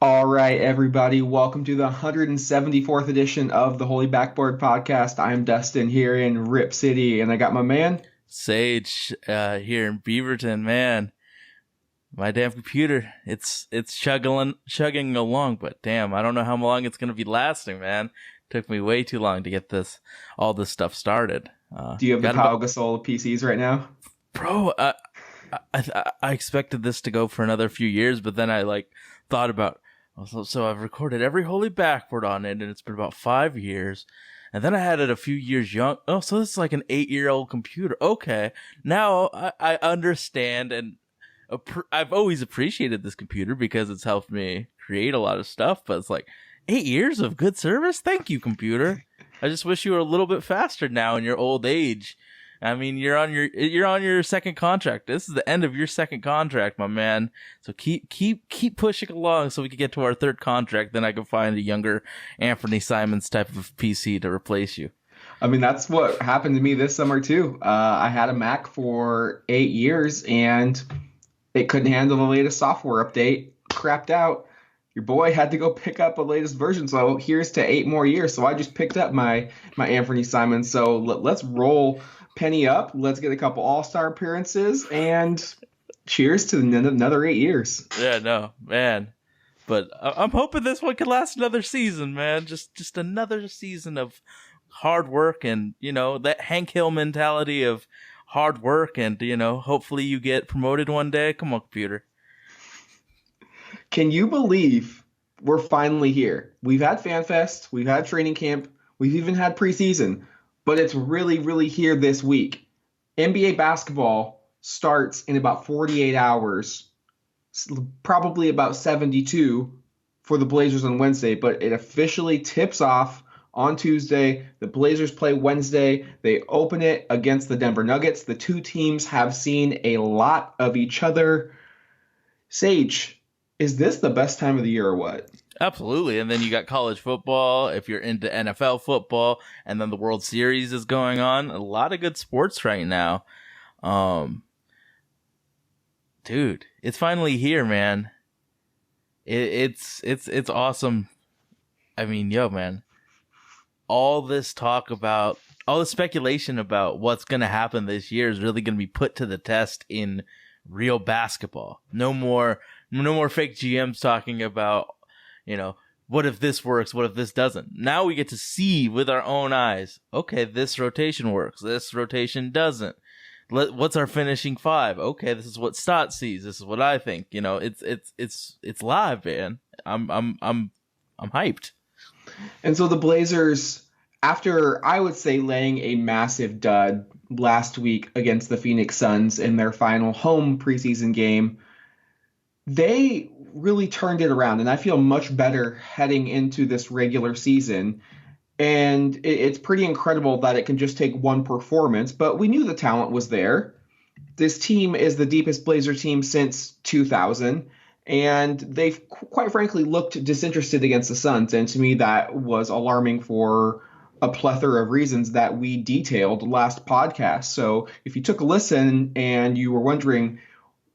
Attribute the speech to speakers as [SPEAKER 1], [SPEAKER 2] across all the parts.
[SPEAKER 1] All right, everybody, welcome to the 174th edition of the Holy Backboard podcast. I'm Dustin here in Rip City, and I got my man.
[SPEAKER 2] Sage here in Beaverton, man. My damn computer, it's chugging along, but damn, I don't know how long it's gonna be lasting, man. Took me way too long to get all this stuff started.
[SPEAKER 1] Do you have the
[SPEAKER 2] Got
[SPEAKER 1] Pau
[SPEAKER 2] about,
[SPEAKER 1] Gasol of PCs right now?
[SPEAKER 2] bro. I expected this to go for another few years, but then I thought about. So I've recorded every Holy Backboard on it, and it's been about 5 years. And then I had it a few years young. Oh, so this is like an 8-year-old computer. Okay, now I understand, and I've always appreciated this computer because it's helped me create a lot of stuff. But it's like 8 years of good service. Thank you, computer. I just wish you were a little bit faster now in your old age. I mean, you're on your second contract. This is the end of your second contract, my man. So keep pushing along so we can get to our third contract. Then I can find a younger Anthony Simons type of PC to replace you.
[SPEAKER 1] I mean, that's what happened to me this summer, too. I had a Mac for 8 years, and it couldn't handle the latest software update. Crapped out. Your boy had to go pick up a latest version, so here's to 8 more years. So I just picked up my Anthony Simons. So let's roll Penny up. Let's get a couple All-Star appearances, and cheers to another 8 years.
[SPEAKER 2] Yeah, no, man. But I'm hoping this one could last another season, man. Just another season of hard work and, that Hank Hill mentality of hard work and, hopefully you get promoted one day. Come on, computer.
[SPEAKER 1] Can you believe we're finally here? We've had FanFest, we've had training camp, we've even had preseason, but it's really, really here this week. NBA basketball starts in about 48 hours, probably about 72 for the Blazers on Wednesday, but it officially tips off on Tuesday. The Blazers play Wednesday. They open it against the Denver Nuggets. The two teams have seen a lot of each other. Sage, is this the best time of the year or what?
[SPEAKER 2] Absolutely. And then you got college football, if you're into NFL football, and then the World Series is going on. A lot of good sports right now. Dude, it's finally here, man. It's awesome. I mean, yo, man. All the speculation about what's going to happen this year is really going to be put to the test in real basketball. No more fake GMs talking about, what if this works? What if this doesn't? Now we get to see with our own eyes. Okay, this rotation works. This rotation doesn't. What's our finishing five? Okay, this is what Stott sees. This is what I think. It's live, man. I'm hyped.
[SPEAKER 1] And so the Blazers, after I would say laying a massive dud last week against the Phoenix Suns in their final home preseason game, they really turned it around, and I feel much better heading into this regular season. And it's pretty incredible that it can just take one performance, but we knew the talent was there. This team is the deepest Blazer team since 2000, and they've quite frankly looked disinterested against the Suns, and to me that was alarming for a plethora of reasons that we detailed last podcast. So if you took a listen and you were wondering,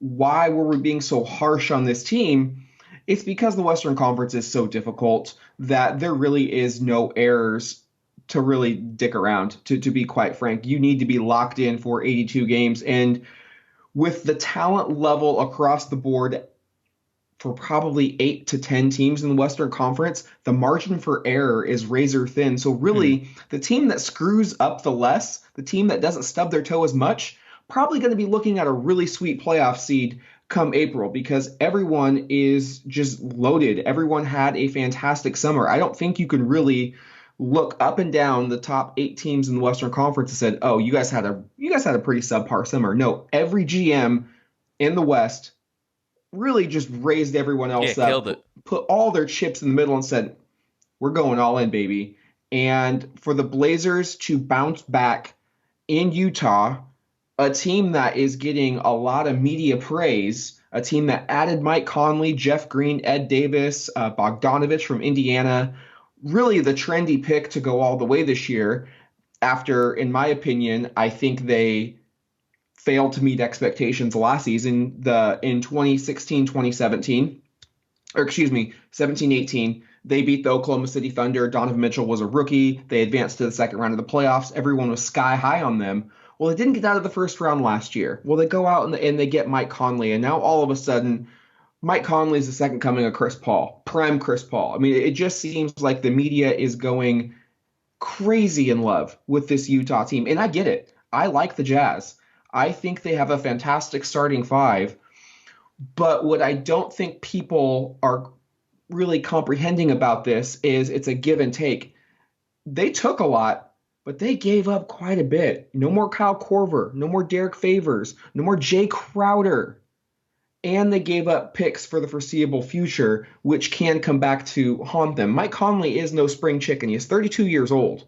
[SPEAKER 1] why were we being so harsh on this team? It's because the Western Conference is so difficult that there really is no errors to really dick around, to be quite frank. You need to be locked in for 82 games. And with the talent level across the board for probably 8 to 10 teams in the Western Conference, the margin for error is razor thin. So really, the team that screws up the less, the team that doesn't stub their toe as much, probably going to be looking at a really sweet playoff seed come April because everyone is just loaded. Everyone had a fantastic summer. I don't think you can really look up and down the top 8 teams in the Western Conference and said, "Oh, you guys had a pretty subpar summer." No, every GM in the West really just raised everyone else up,
[SPEAKER 2] killed it.
[SPEAKER 1] Put all their chips in the middle and said, "We're going all in, baby." And for the Blazers to bounce back in Utah, a team that is getting a lot of media praise, a team that added Mike Conley, Jeff Green, Ed Davis, Bogdanovich from Indiana, really the trendy pick to go all the way this year after, in my opinion, I think they failed to meet expectations last season in 2016, 2017. or excuse me, 17-18. They beat the Oklahoma City Thunder. Donovan Mitchell was a rookie. They advanced to the second round of the playoffs. Everyone was sky high on them. Well, they didn't get out of the first round last year. Well, they go out and they get Mike Conley, and now all of a sudden, Mike Conley is the second coming of Chris Paul, prime Chris Paul. I mean, it just seems like the media is going crazy in love with this Utah team, and I get it. I like the Jazz. I think they have a fantastic starting five, but what I don't think people are really comprehending about this is it's a give and take. They took a lot, but they gave up quite a bit. No more Kyle Korver, no more Derek Favors, no more Jay Crowder. And they gave up picks for the foreseeable future, which can come back to haunt them. Mike Conley is no spring chicken. He is 32 years old.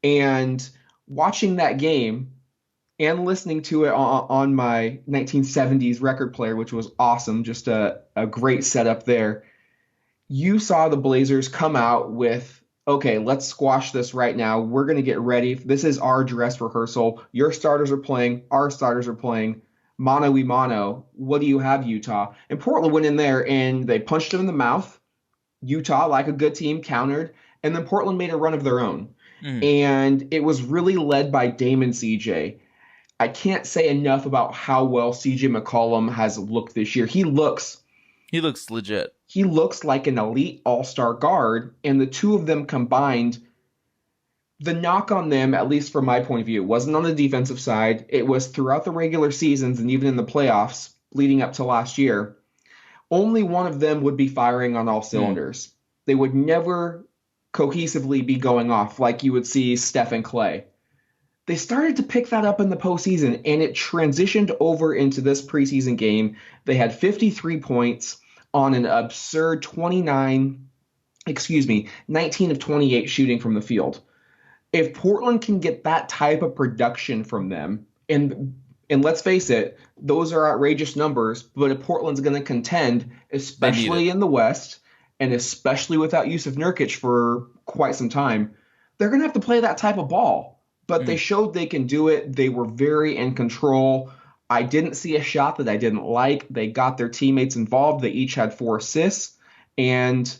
[SPEAKER 1] And watching that game and listening to it on my 1970s record player, which was awesome, just a great setup there, you saw the Blazers come out with, okay, let's squash this right now. We're going to get ready. This is our dress rehearsal. Your starters are playing. Our starters are playing. Mano y mano. What do you have, Utah? And Portland went in there and they punched him in the mouth. Utah, like a good team, countered. And then Portland made a run of their own. And it was really led by Damon CJ. I can't say enough about how well CJ McCollum has looked this year. He looks
[SPEAKER 2] legit.
[SPEAKER 1] He looks like an elite all-star guard, and the two of them combined, the knock on them, at least from my point of view, wasn't on the defensive side. It was throughout the regular seasons and even in the playoffs leading up to last year. Only one of them would be firing on all cylinders. They would never cohesively be going off like you would see Steph and Clay. They started to pick that up in the postseason, and it transitioned over into this preseason game. They had 53 points on an absurd 19 of 28 shooting from the field. If Portland can get that type of production from them, and let's face it, those are outrageous numbers, but if Portland's going to contend, especially in the West, and especially without Yusuf Nurkic for quite some time, they're going to have to play that type of ball. But they showed they can do it. They were very in control. I didn't see a shot that I didn't like. They got their teammates involved. They each had 4 assists, and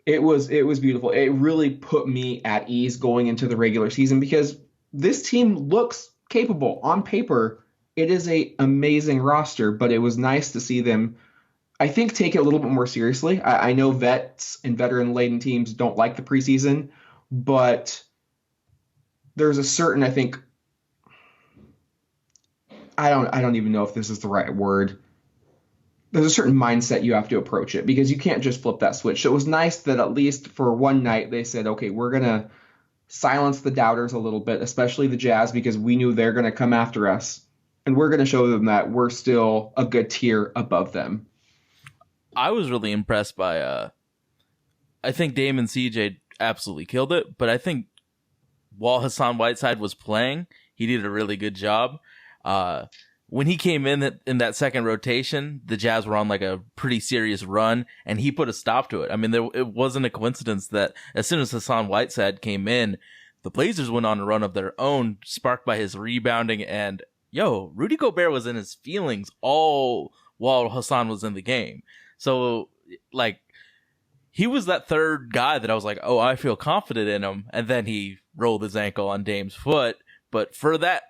[SPEAKER 1] it was beautiful. It really put me at ease going into the regular season because this team looks capable. On paper, it is an amazing roster, but it was nice to see them, I think, take it a little bit more seriously. I know vets and veteran-laden teams don't like the preseason, but there's a certain, I think, I don't even know if this is the right word. There's a certain mindset you have to approach it because you can't just flip that switch. So it was nice that at least for one night they said, okay, we're going to silence the doubters a little bit, especially the Jazz, because we knew they're going to come after us. And we're going to show them that we're still a good tier above them.
[SPEAKER 2] I was really impressed by, I think Damon CJ absolutely killed it, but I think while Hassan Whiteside was playing, he did a really good job. When he came in that second rotation, the Jazz were on like a pretty serious run, and he put a stop to it. I mean, it wasn't a coincidence that as soon as Hassan Whiteside came in, the Blazers went on a run of their own, sparked by his rebounding. And Rudy Gobert was in his feelings all while Hassan was in the game. So, like, he was that third guy that I was like, oh, I feel confident in him. And then he rolled his ankle on Dame's foot. But for that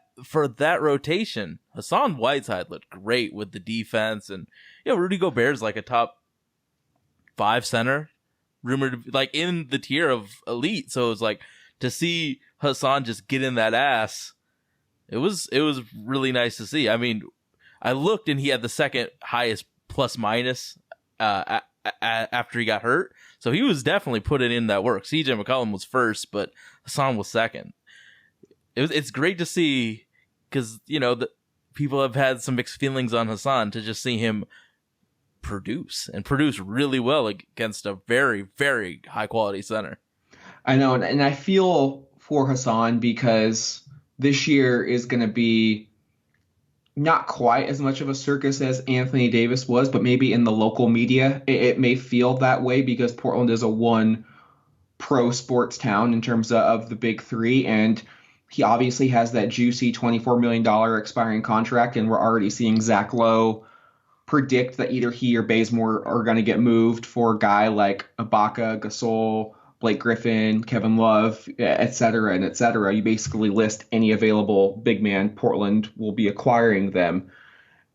[SPEAKER 2] rotation, Hassan Whiteside looked great with the defense. And, Rudy Gobert's like a top 5 center, rumored to be like in the tier of elite. So it was like to see Hassan just get in that ass. It was really nice to see. I mean, I looked and he had the second highest plus minus after he got hurt. So he was definitely putting in that work. CJ McCollum was first, but Hassan was second. It's great to see because, the people have had some mixed feelings on Hassan, to just see him produce really well against a very, very high quality center.
[SPEAKER 1] I know. And I feel for Hassan because this year is going to be not quite as much of a circus as Anthony Davis was, but maybe in the local media, it may feel that way because Portland is a one pro sports town in terms of the big three. And he obviously has that juicy $24 million expiring contract. And we're already seeing Zach Lowe predict that either he or Bazemore are going to get moved for a guy like Ibaka, Gasol, Blake Griffin, Kevin Love, et cetera, and et cetera. You basically list any available big man. Portland will be acquiring them.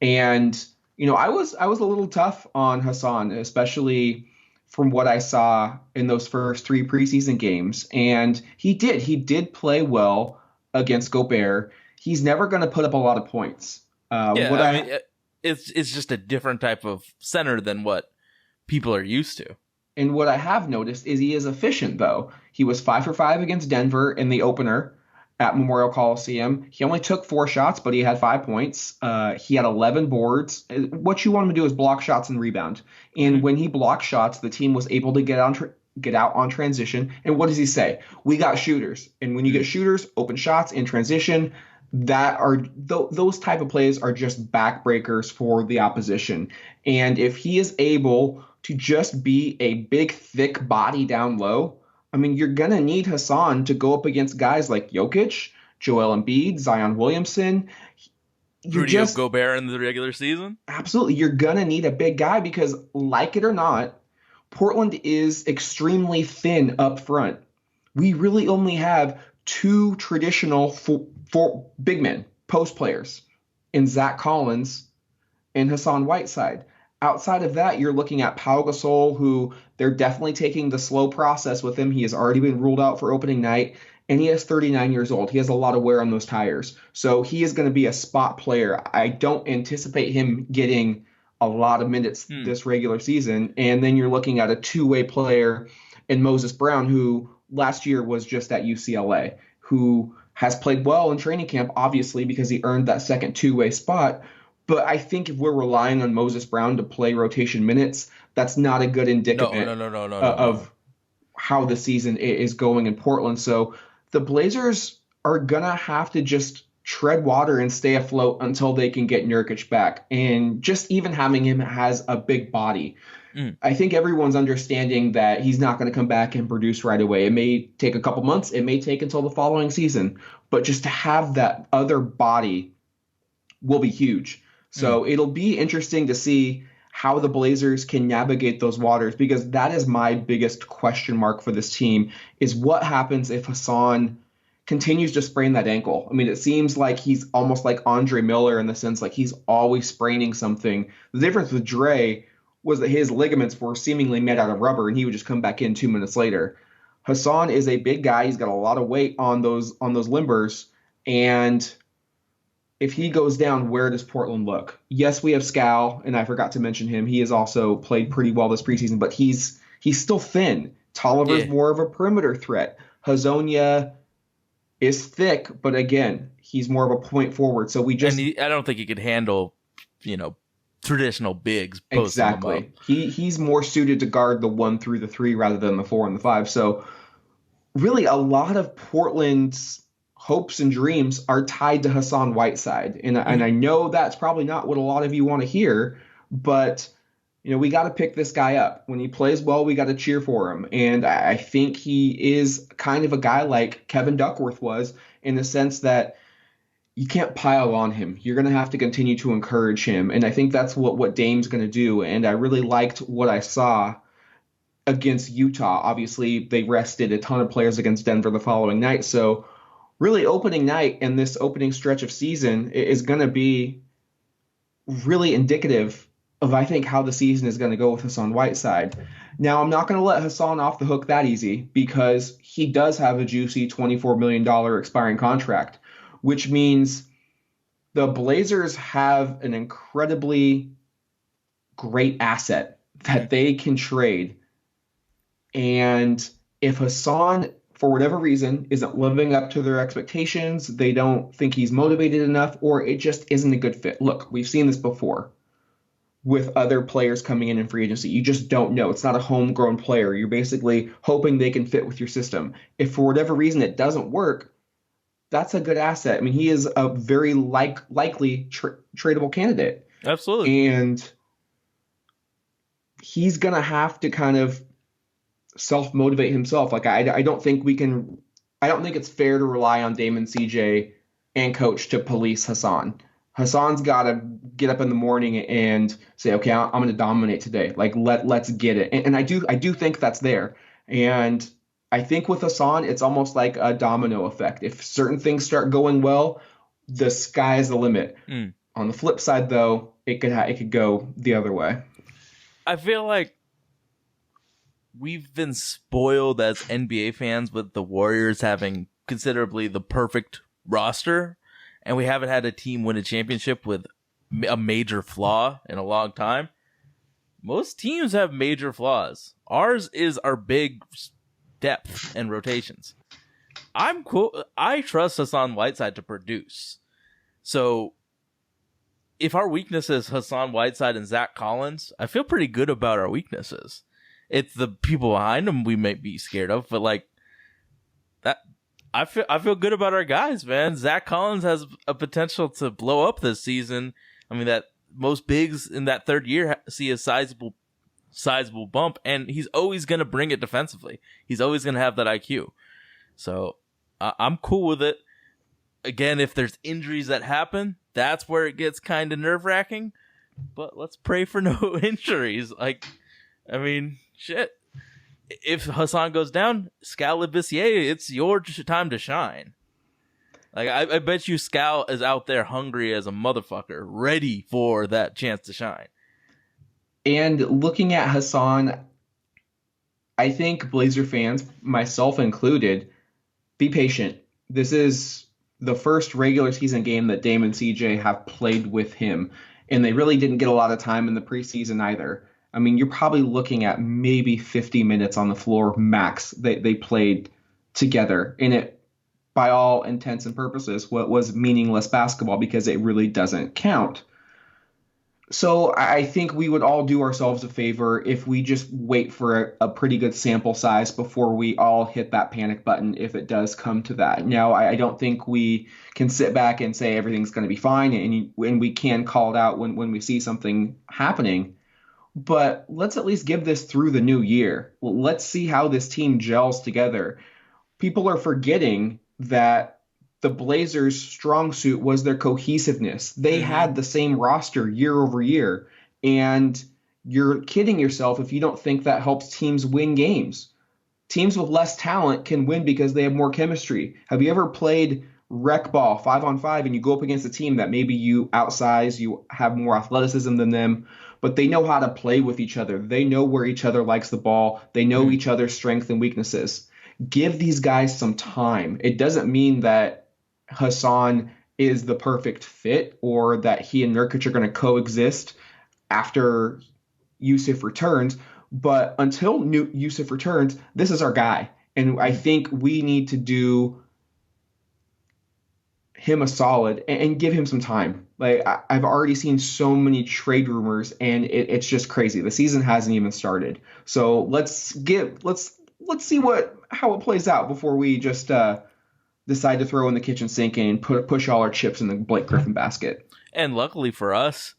[SPEAKER 1] And I was a little tough on Hassan, especially from what I saw in those first three preseason games. And he did play well against Gobert. He's never going to put up a lot of points.
[SPEAKER 2] Yeah,
[SPEAKER 1] What
[SPEAKER 2] I
[SPEAKER 1] I
[SPEAKER 2] mean, it's just a different type of center than what people are used to.
[SPEAKER 1] And what I have noticed is he is efficient, though. He was 5 for 5 against Denver in the opener at Memorial Coliseum. He only took 4 shots, but he had 5 points. He had 11 boards. What you want him to do is block shots and rebound. And
[SPEAKER 2] Mm-hmm.
[SPEAKER 1] when he blocked shots, the team was able to get out on transition. And what does he say? We got shooters. And when you get shooters, open shots in transition, those type of plays are just backbreakers for the opposition. And if he is able to just be a big, thick body down low, I mean, you're going to need Hassan to go up against guys like Jokic, Joel Embiid, Zion Williamson. You're
[SPEAKER 2] Rudy
[SPEAKER 1] just
[SPEAKER 2] Gobert in the regular season.
[SPEAKER 1] absolutely, you're going to need a big guy because, like it or not, Portland is extremely thin up front. We really only have two traditional for big men, post players, in Zach Collins and Hassan Whiteside. Outside of that, you're looking at Pau Gasol, who they're definitely taking the slow process with him. He has already been ruled out for opening night, and he is 39 years old. He has a lot of wear on those tires. So he is going to be a spot player. I don't anticipate him getting a lot of minutes this regular season. And then you're looking at a two-way player in Moses Brown, who last year was just at UCLA, who has played well in training camp, obviously, because he earned that second two-way spot. But I think if we're relying on Moses Brown to play rotation minutes, that's not a good
[SPEAKER 2] No,
[SPEAKER 1] indicament
[SPEAKER 2] no, no, no, no, no, no.
[SPEAKER 1] of how the season is going in Portland. So the Blazers are going to have to just tread water and stay afloat until they can get Nurkic back. And just even having him has a big body. I think everyone's understanding that he's not going to come back and produce right away. It may take a couple months. It may take until the following season. But just to have that other body will be huge. So it'll be interesting to see how the Blazers can navigate those waters, because that is my biggest question mark for this team is what happens if Hassan continues to sprain that ankle. I mean, it seems like he's almost like Andre Miller in the sense like he's always spraining something. The difference with Dre was that his ligaments were seemingly made out of rubber and he would just come back in 2 minutes later. Hassan is a big guy. He's got a lot of weight on those limbers, and if he goes down, where does Portland look? Yes, we have Scal, and I forgot to mention him. He has also played pretty well this preseason, but he's still thin. Tolliver's
[SPEAKER 2] Yeah,
[SPEAKER 1] more of a perimeter threat. Hezonja is thick, but again, he's more of a point forward. So we just
[SPEAKER 2] I don't think he could handle, you know, traditional bigs posting him up.
[SPEAKER 1] exactly he's more suited to guard the 1 through the 3 rather than the 4 and the 5. So really, a lot of Portland's hopes and dreams are tied to Hassan Whiteside. And I know that's probably not what a lot of you want to hear, but we got to pick this guy up. When he plays well, we got to cheer for him. And I think he is kind of a guy like Kevin Duckworth was, in the sense that you can't pile on him. You're going to have to continue to encourage him. And I think that's what Dame's going to do. And I really liked what I saw against Utah. Obviously, they rested a ton of players against Denver the following night. So really, opening night and this opening stretch of season is going to be really indicative of, I think, how the season is going to go with Hassan Whiteside. Now, I'm not going to let Hassan off the hook that easy, because he does have a juicy $24 million expiring contract, which means the Blazers have an incredibly great asset that they can trade. And if Hassan, for whatever reason, isn't living up to their expectations, they don't think he's motivated enough, or it just isn't a good fit. Look, we've seen this before with other players coming in free agency. You just don't know. It's not a homegrown player. You're basically hoping they can fit with your system. If for whatever reason it doesn't work, that's a good asset. I mean, he is a very likely tradable candidate.
[SPEAKER 2] Absolutely.
[SPEAKER 1] And he's going to have to kind of self-motivate himself. Like, I don't think it's fair to rely on Damon CJ and coach to police Hassan. Hassan's got to get up in the morning and say, okay, I'm going to dominate today. Like let's get it. And I do think that's there. And I think with Hassan, it's almost like a domino effect. If certain things start going well, the sky is the limit.
[SPEAKER 2] Mm.
[SPEAKER 1] On the flip side, though, it could go the other way.
[SPEAKER 2] I feel like we've been spoiled as NBA fans with the Warriors having considerably the perfect roster, and we haven't had a team win a championship with a major flaw in a long time. Most teams have major flaws. Ours is our big depth and rotations. I'm cool. I trust Hassan Whiteside to produce. So if our weakness is Hassan Whiteside and Zach Collins, I feel pretty good about our weaknesses. It's the people behind them we might be scared of, but like that, I feel good about our guys, man. Zach Collins has a potential to blow up this season. I mean, that most bigs in that third year see a sizable bump, and he's always going to bring it defensively. He's always going to have that IQ. So I'm cool with it. Again, if there's injuries that happen, that's where it gets kind of nerve-wracking. But let's pray for no injuries. Like, I mean, shit. If Hassan goes down, Skal Labissiere, it's your time to shine. Like, I bet you Skal is out there hungry as a motherfucker, ready for that chance to shine.
[SPEAKER 1] And looking at Hassan, I think Blazer fans, myself included, be patient. This is the first regular season game that Dame and CJ have played with him, and they really didn't get a lot of time in the preseason either. I mean, you're probably looking at maybe 50 minutes on the floor max they played together. And it, by all intents and purposes, what was meaningless basketball because it really doesn't count. So I think we would all do ourselves a favor if we just wait for a pretty good sample size before we all hit that panic button if it does come to that. Now, I don't think we can sit back and say everything's going to be fine, and we can call it out when we see something happening. But let's at least give this through the new year. Let's see how this team gels together. People are forgetting that the Blazers' strong suit was their cohesiveness. They had the same roster year over year. And you're kidding yourself if you don't think that helps teams win games. Teams with less talent can win because they have more chemistry. Have you ever played rec ball 5-on-5 and you go up against a team that maybe you outsize, you have more athleticism than them, but they know how to play with each other. They know where each other likes the ball. They know each other's strengths and weaknesses. Give these guys some time. It doesn't mean that Hassan is the perfect fit or that he and Nurkic are going to coexist after Yusuf returns. But until Yusuf returns, this is our guy. And I think we need to do him a solid and give him some time. Like I've already seen so many trade rumors, and it's just crazy. The season hasn't even started. So let's see how it plays out before we just decide to throw in the kitchen sink and push all our chips in the Blake Griffin basket.
[SPEAKER 2] And luckily for us,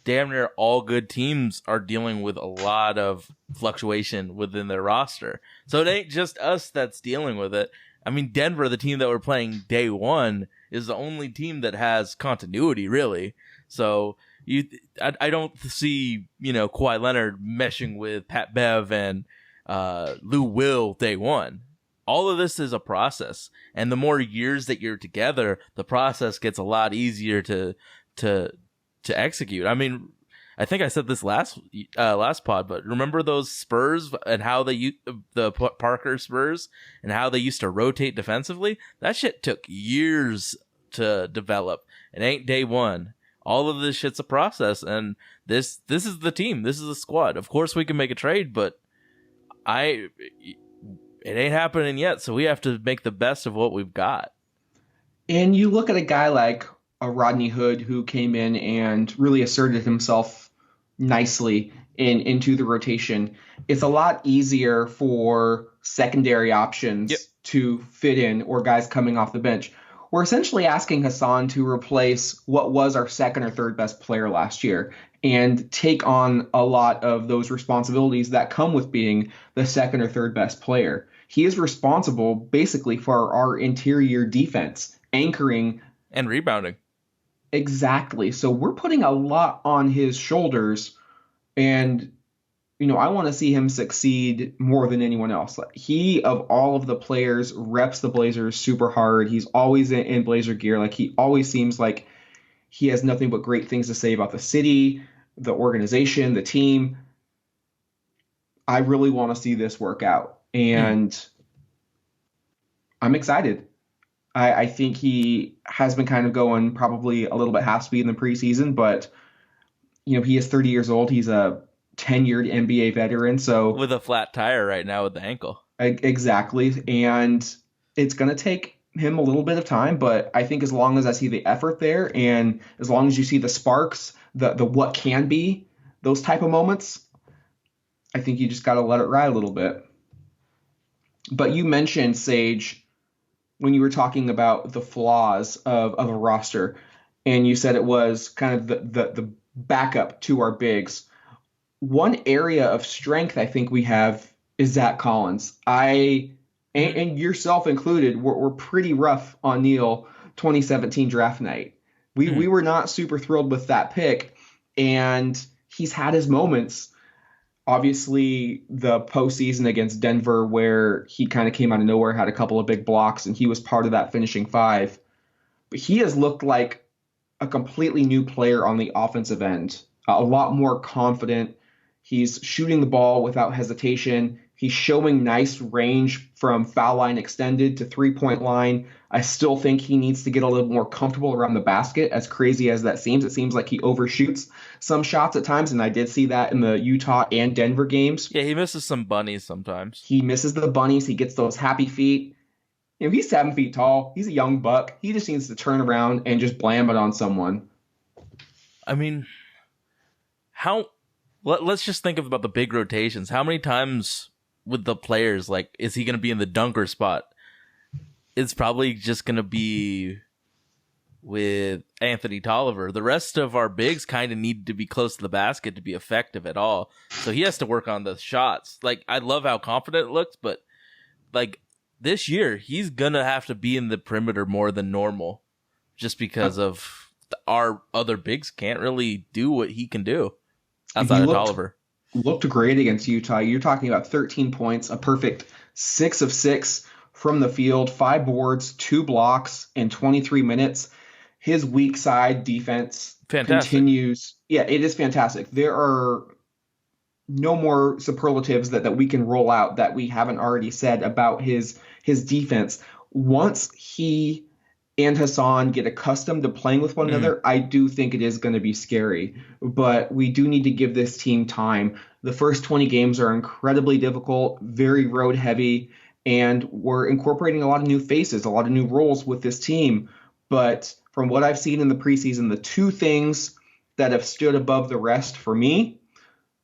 [SPEAKER 2] damn near all good teams are dealing with a lot of fluctuation within their roster. So it ain't just us that's dealing with it. I mean, Denver, the team that we're playing day one, is the only team that has continuity, really. So I don't see, Kawhi Leonard meshing with Pat Bev and Lou Will day one. All of this is a process, and the more years that you're together, the process gets a lot easier to execute. I mean, I think I said this last pod, but remember those Spurs and how the Parker Spurs and how they used to rotate defensively? That shit took years to develop. It ain't day one. All of this shit's a process, and this is the team. This is the squad. Of course, we can make a trade, but it ain't happening yet, so we have to make the best of what we've got.
[SPEAKER 1] And you look at a guy like a Rodney Hood who came in and really asserted himself nicely into the rotation. It's a lot easier for secondary options to fit in, or guys coming off the bench. We're essentially asking Hassan to replace what was our second or third best player last year and take on a lot of those responsibilities that come with being the second or third best player. He is responsible basically for our interior defense, anchoring
[SPEAKER 2] and rebounding.
[SPEAKER 1] Exactly. So we're putting a lot on his shoulders, and I want to see him succeed more than anyone else. Like, he, of all of the players, reps the Blazers super hard. He's always in Blazer gear. Like, he always seems like he has nothing but great things to say about the city, the organization, the team. I really want to see this work out,
[SPEAKER 2] Mm.
[SPEAKER 1] and I'm excited. I think he has been kind of going probably a little bit half speed in the preseason, but he is 30 years old. He's a tenured NBA veteran, so
[SPEAKER 2] With a flat tire right now with the ankle.
[SPEAKER 1] exactly. And it's going to take him a little bit of time, but I think as long as I see the effort there and as long as you see the sparks, the what can be, those type of moments, I think you just got to let it ride a little bit. But you mentioned, Sage, when you were talking about the flaws of a roster, and you said it was kind of the backup to our bigs. One area of strength I think we have is Zach Collins.
[SPEAKER 2] Mm.
[SPEAKER 1] And yourself included, were pretty rough on Neil 2017 draft night. We
[SPEAKER 2] Mm.
[SPEAKER 1] were not super thrilled with that pick, and he's had his moments. Obviously, the postseason against Denver, where he kind of came out of nowhere, had a couple of big blocks, and he was part of that finishing five. But he has looked like a completely new player on the offensive end, a lot more confident. He's shooting the ball without hesitation. He's showing nice range from foul line extended to 3-point line. I still think he needs to get a little more comfortable around the basket, as crazy as that seems. It seems like he overshoots some shots at times, and I did see that in the Utah and Denver games.
[SPEAKER 2] Yeah, he misses some bunnies sometimes.
[SPEAKER 1] He misses the bunnies. He gets those happy feet. He's 7 feet tall. He's a young buck. He just needs to turn around and just blam it on someone.
[SPEAKER 2] I mean, how let's just think about the big rotations. How many times with the players, like, is he going to be in the dunker spot? It's probably just going to be with Anthony Tolliver. The rest of our bigs kind of need to be close to the basket to be effective at all. So he has to work on the shots. Like, I love how confident it looks, but like this year, he's going to have to be in the perimeter more than normal just because of our other bigs can't really do what he can do
[SPEAKER 1] He
[SPEAKER 2] outside of Tolliver.
[SPEAKER 1] looked great against Utah. You're talking about 13 points, a perfect 6 of 6 from the field, 5 boards, 2 blocks in 23 minutes. His weak side defense
[SPEAKER 2] Fantastic.
[SPEAKER 1] continues. Yeah, it is fantastic. There are no more superlatives that we can roll out that we haven't already said about his defense. Once he and Hassan get accustomed to playing with one
[SPEAKER 2] Mm.
[SPEAKER 1] another, I do think it is going to be scary. But we do need to give this team time. The first 20 games are incredibly difficult, very road heavy, and we're incorporating a lot of new faces, a lot of new roles with this team. But from what I've seen in the preseason, the two things that have stood above the rest for me,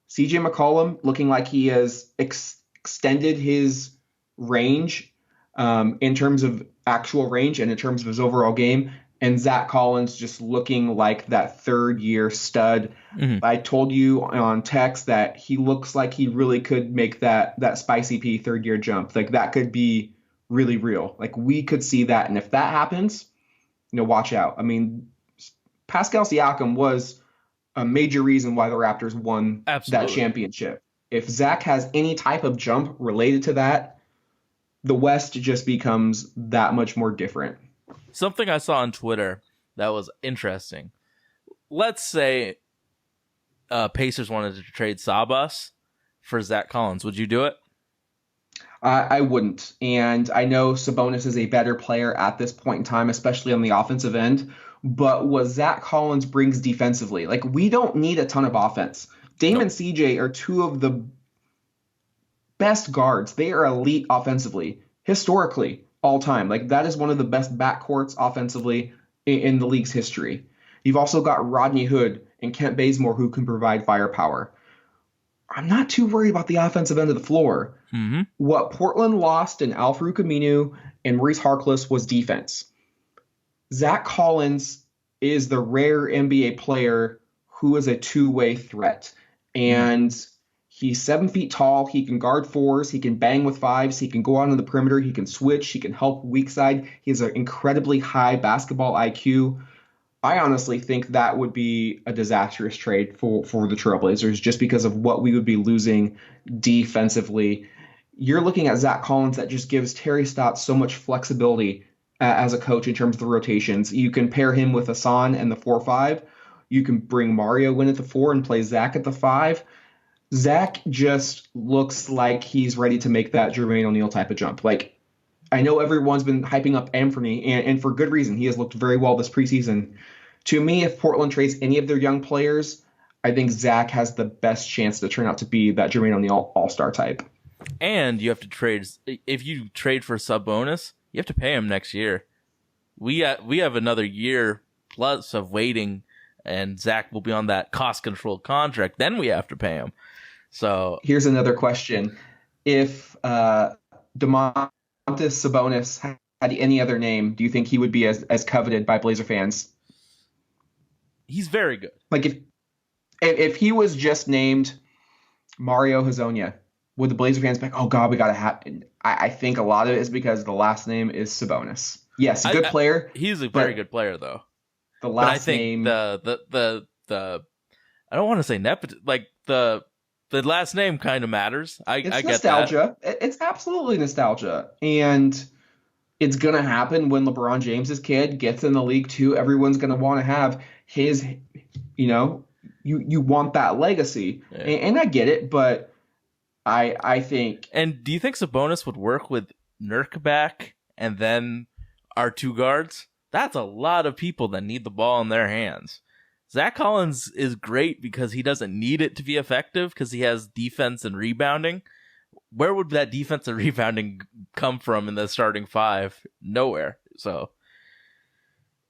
[SPEAKER 1] CJ McCollum looking like he has extended his range in terms of actual range and in terms of his overall game. And Zach Collins just looking like that third year stud.
[SPEAKER 2] Mm.
[SPEAKER 1] I told you on text that he looks like he really could make that spicy P third year jump. Like that could be really real. Like we could see that. And if that happens, watch out. I mean, Pascal Siakam was a major reason why the Raptors won that
[SPEAKER 2] Absolutely.
[SPEAKER 1] championship. If Zach has any type of jump related to that, the West just becomes that much more different.
[SPEAKER 2] Something I saw on Twitter that was interesting. Let's say Pacers wanted to trade Sabas for Zach Collins. Would you do it?
[SPEAKER 1] I wouldn't. And I know Sabonis is a better player at this point in time, especially on the offensive end. But what Zach Collins brings defensively, like we don't need a ton of offense. Dame
[SPEAKER 2] Nope.
[SPEAKER 1] and CJ are two of the best guards. They are elite offensively, historically, all time. Like that is one of the best backcourts offensively in the league's history. You've also got Rodney Hood and Kent Bazemore who can provide firepower. I'm not too worried about the offensive end of the floor.
[SPEAKER 2] Mm-hmm.
[SPEAKER 1] What Portland lost in Al-Farouq Aminu and Maurice Harkless was defense. Zach Collins is the rare NBA player who is a two-way threat.
[SPEAKER 2] Mm.
[SPEAKER 1] And he's 7 feet tall. He can guard fours. He can bang with fives. He can go out on the perimeter. He can switch. He can help weak side. He has an incredibly high basketball IQ. I honestly think that would be a disastrous trade for the Trailblazers just because of what we would be losing defensively. You're looking at Zach Collins that just gives Terry Stotts so much flexibility as a coach in terms of the rotations. You can pair him with Hassan and the 4-5. You can bring Mario in at the 4 and play Zach at the 5. Zach just looks like he's ready to make that Jermaine O'Neal type of jump. Like, I know everyone's been hyping up Anthony, and for good reason. He has looked very well this preseason. To me, if Portland trades any of their young players, I think Zach has the best chance to turn out to be that Jermaine O'Neal all-star type.
[SPEAKER 2] And you have to trade. If you trade for Sabonis, you have to pay him next year. We have another year plus of waiting, and Zach will be on that cost-controlled contract. Then we have to pay him. So
[SPEAKER 1] here's another question: if Domantas Sabonis had any other name, do you think he would be as coveted by Blazer fans?
[SPEAKER 2] He's very good.
[SPEAKER 1] Like if he was just named Mario Hezonja, would the Blazer fans be like, oh God, we gotta have? I think a lot of it is because the last name is Sabonis. Yes, a good player.
[SPEAKER 2] He's a very good player though.
[SPEAKER 1] The last name,
[SPEAKER 2] the I don't want to say nepotism, like the last name kind of matters. I get
[SPEAKER 1] nostalgia.
[SPEAKER 2] That.
[SPEAKER 1] It's absolutely nostalgia, and it's gonna happen when LeBron James's kid gets in the league too. Everyone's gonna want to have his, you want that legacy, yeah. And I get it, but I think.
[SPEAKER 2] And do you think Sabonis would work with Nurk back and then our two guards? That's a lot of people that need the ball in their hands. Zach Collins is great because he doesn't need it to be effective because he has defense and rebounding. Where would that defense and rebounding come from in the starting 5? Nowhere. So,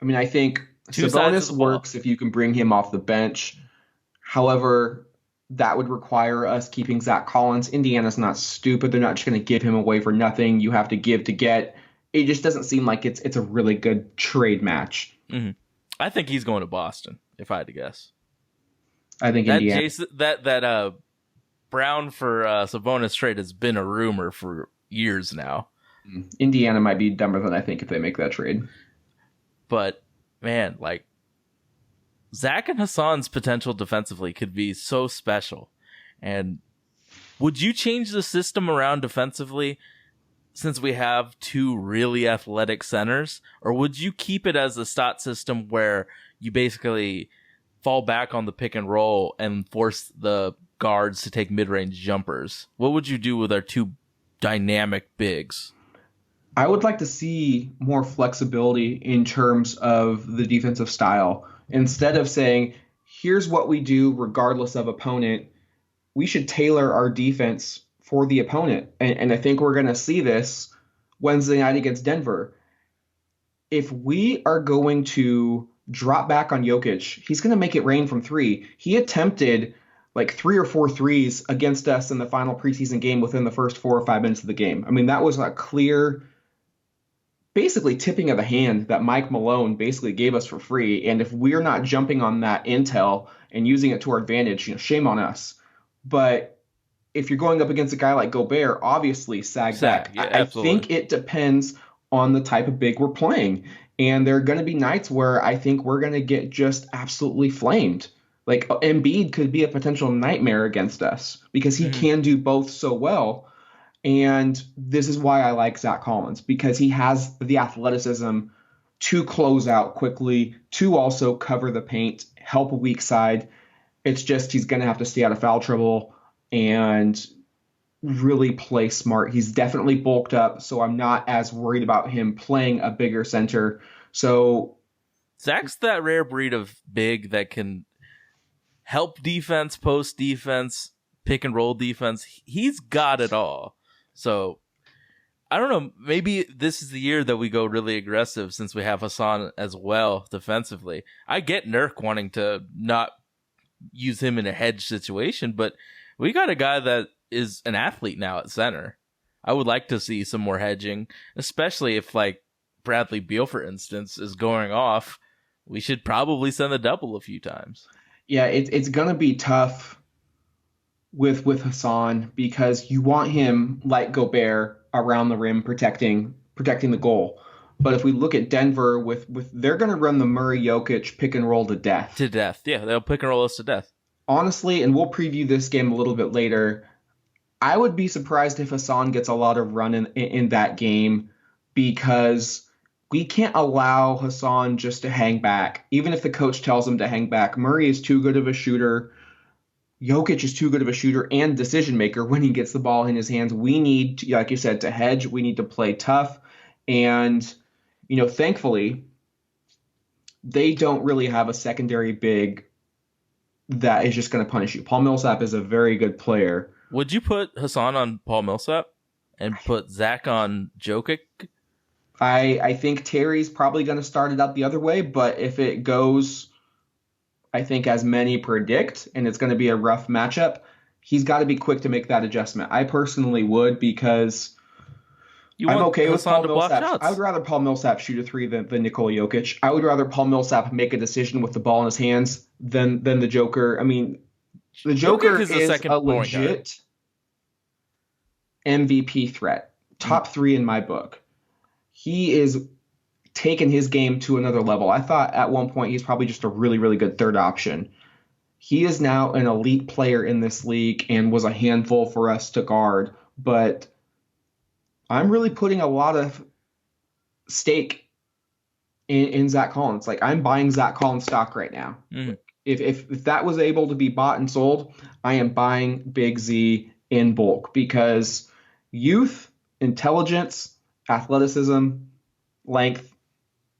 [SPEAKER 1] I mean, I think Sabonis works if you can bring him off the bench. However, that would require us keeping Zach Collins. Indiana's not stupid. They're not just going to give him away for nothing. You have to give to get. It just doesn't seem like it's a really good trade match.
[SPEAKER 2] Mm-hmm. I think he's going to Boston, if I had to guess.
[SPEAKER 1] I think
[SPEAKER 2] that
[SPEAKER 1] Indiana.
[SPEAKER 2] That Brown for Sabonis trade has been a rumor for years now.
[SPEAKER 1] Indiana might be dumber than I think if they make that trade.
[SPEAKER 2] But, man, like, Zach and Hassan's potential defensively could be so special. And would you change the system around defensively since we have two really athletic centers? Or would you keep it as a stot system where you basically fall back on the pick and roll and force the guards to take mid-range jumpers? What would you do with our two dynamic bigs?
[SPEAKER 1] I would like to see more flexibility in terms of the defensive style. Instead of saying, here's what we do regardless of opponent, we should tailor our defense for the opponent. And I think we're going to see this Wednesday night against Denver. If we are going to drop back on Jokic, he's going to make it rain from 3. He attempted like 3 or 4 threes against us in the final preseason game within the first 4 or 5 minutes of the game. I mean, that was a clear, basically tipping of the hand that Mike Malone basically gave us for free. And if we're not jumping on that intel and using it to our advantage, shame on us. But if you're going up against a guy like Gobert, obviously sag back.
[SPEAKER 2] Yeah,
[SPEAKER 1] I think it depends on the type of big we're playing. And there are going to be nights where I think we're going to get just absolutely flamed. Like Embiid could be a potential nightmare against us because he can do both so well. And this is why I like Zach Collins, because he has the athleticism to close out quickly, to also cover the paint, help a weak side. It's just he's going to have to stay out of foul trouble and really play smart. He's definitely bulked up, so I'm not as worried about him playing a bigger center. So
[SPEAKER 2] Zach's that rare breed of big that can help defense, post defense, pick and roll defense. He's got it all. So I don't know. Maybe this is the year that we go really aggressive since we have Hassan as well defensively. I get Nurk wanting to not use him in a hedge situation, but we got a guy that is an athlete now at center. I would like to see some more hedging, especially if like Bradley Beal, for instance, is going off. We should probably send the double a few times.
[SPEAKER 1] Yeah, it's going to be tough with Hassan because you want him like Gobert around the rim protecting the goal. But if we look at Denver, with they're going to run the Murray Jokic pick and roll to death.
[SPEAKER 2] To death. Yeah, they'll pick and roll us to death.
[SPEAKER 1] Honestly, and we'll preview this game a little bit later. I would be surprised if Hassan gets a lot of run in that game because we can't allow Hassan just to hang back. Even if the coach tells him to hang back, Murray is too good of a shooter. Jokic is too good of a shooter and decision maker when he gets the ball in his hands. We need, to, like you said, to hedge. We need to play tough. And, thankfully, they don't really have a secondary big that is just going to punish you. Paul Millsap is a very good player.
[SPEAKER 2] Would you put Hassan on Paul Millsap and put Zach on Jokic?
[SPEAKER 1] I think Terry's probably going to start it out the other way, but if it goes, I think as many predict, and it's going to be a rough matchup, he's got to be quick to make that adjustment. I personally would because I'm okay with Paul Millsap. I would rather Paul Millsap shoot a three than Nikola Jokic. I would rather Paul Millsap make a decision with the ball in his hands than the Joker. I mean, the Joker is a legit MVP threat. Top 3 in my book. He is taking his game to another level. I thought at one point he's probably just a really, really good third option. He is now an elite player in this league and was a handful for us to guard. But I'm really putting a lot of stake in Zach Collins. Like, I'm buying Zach Collins stock right now. Mm. If that was able to be bought and sold, I am buying Big Z in bulk because youth, intelligence, athleticism, length,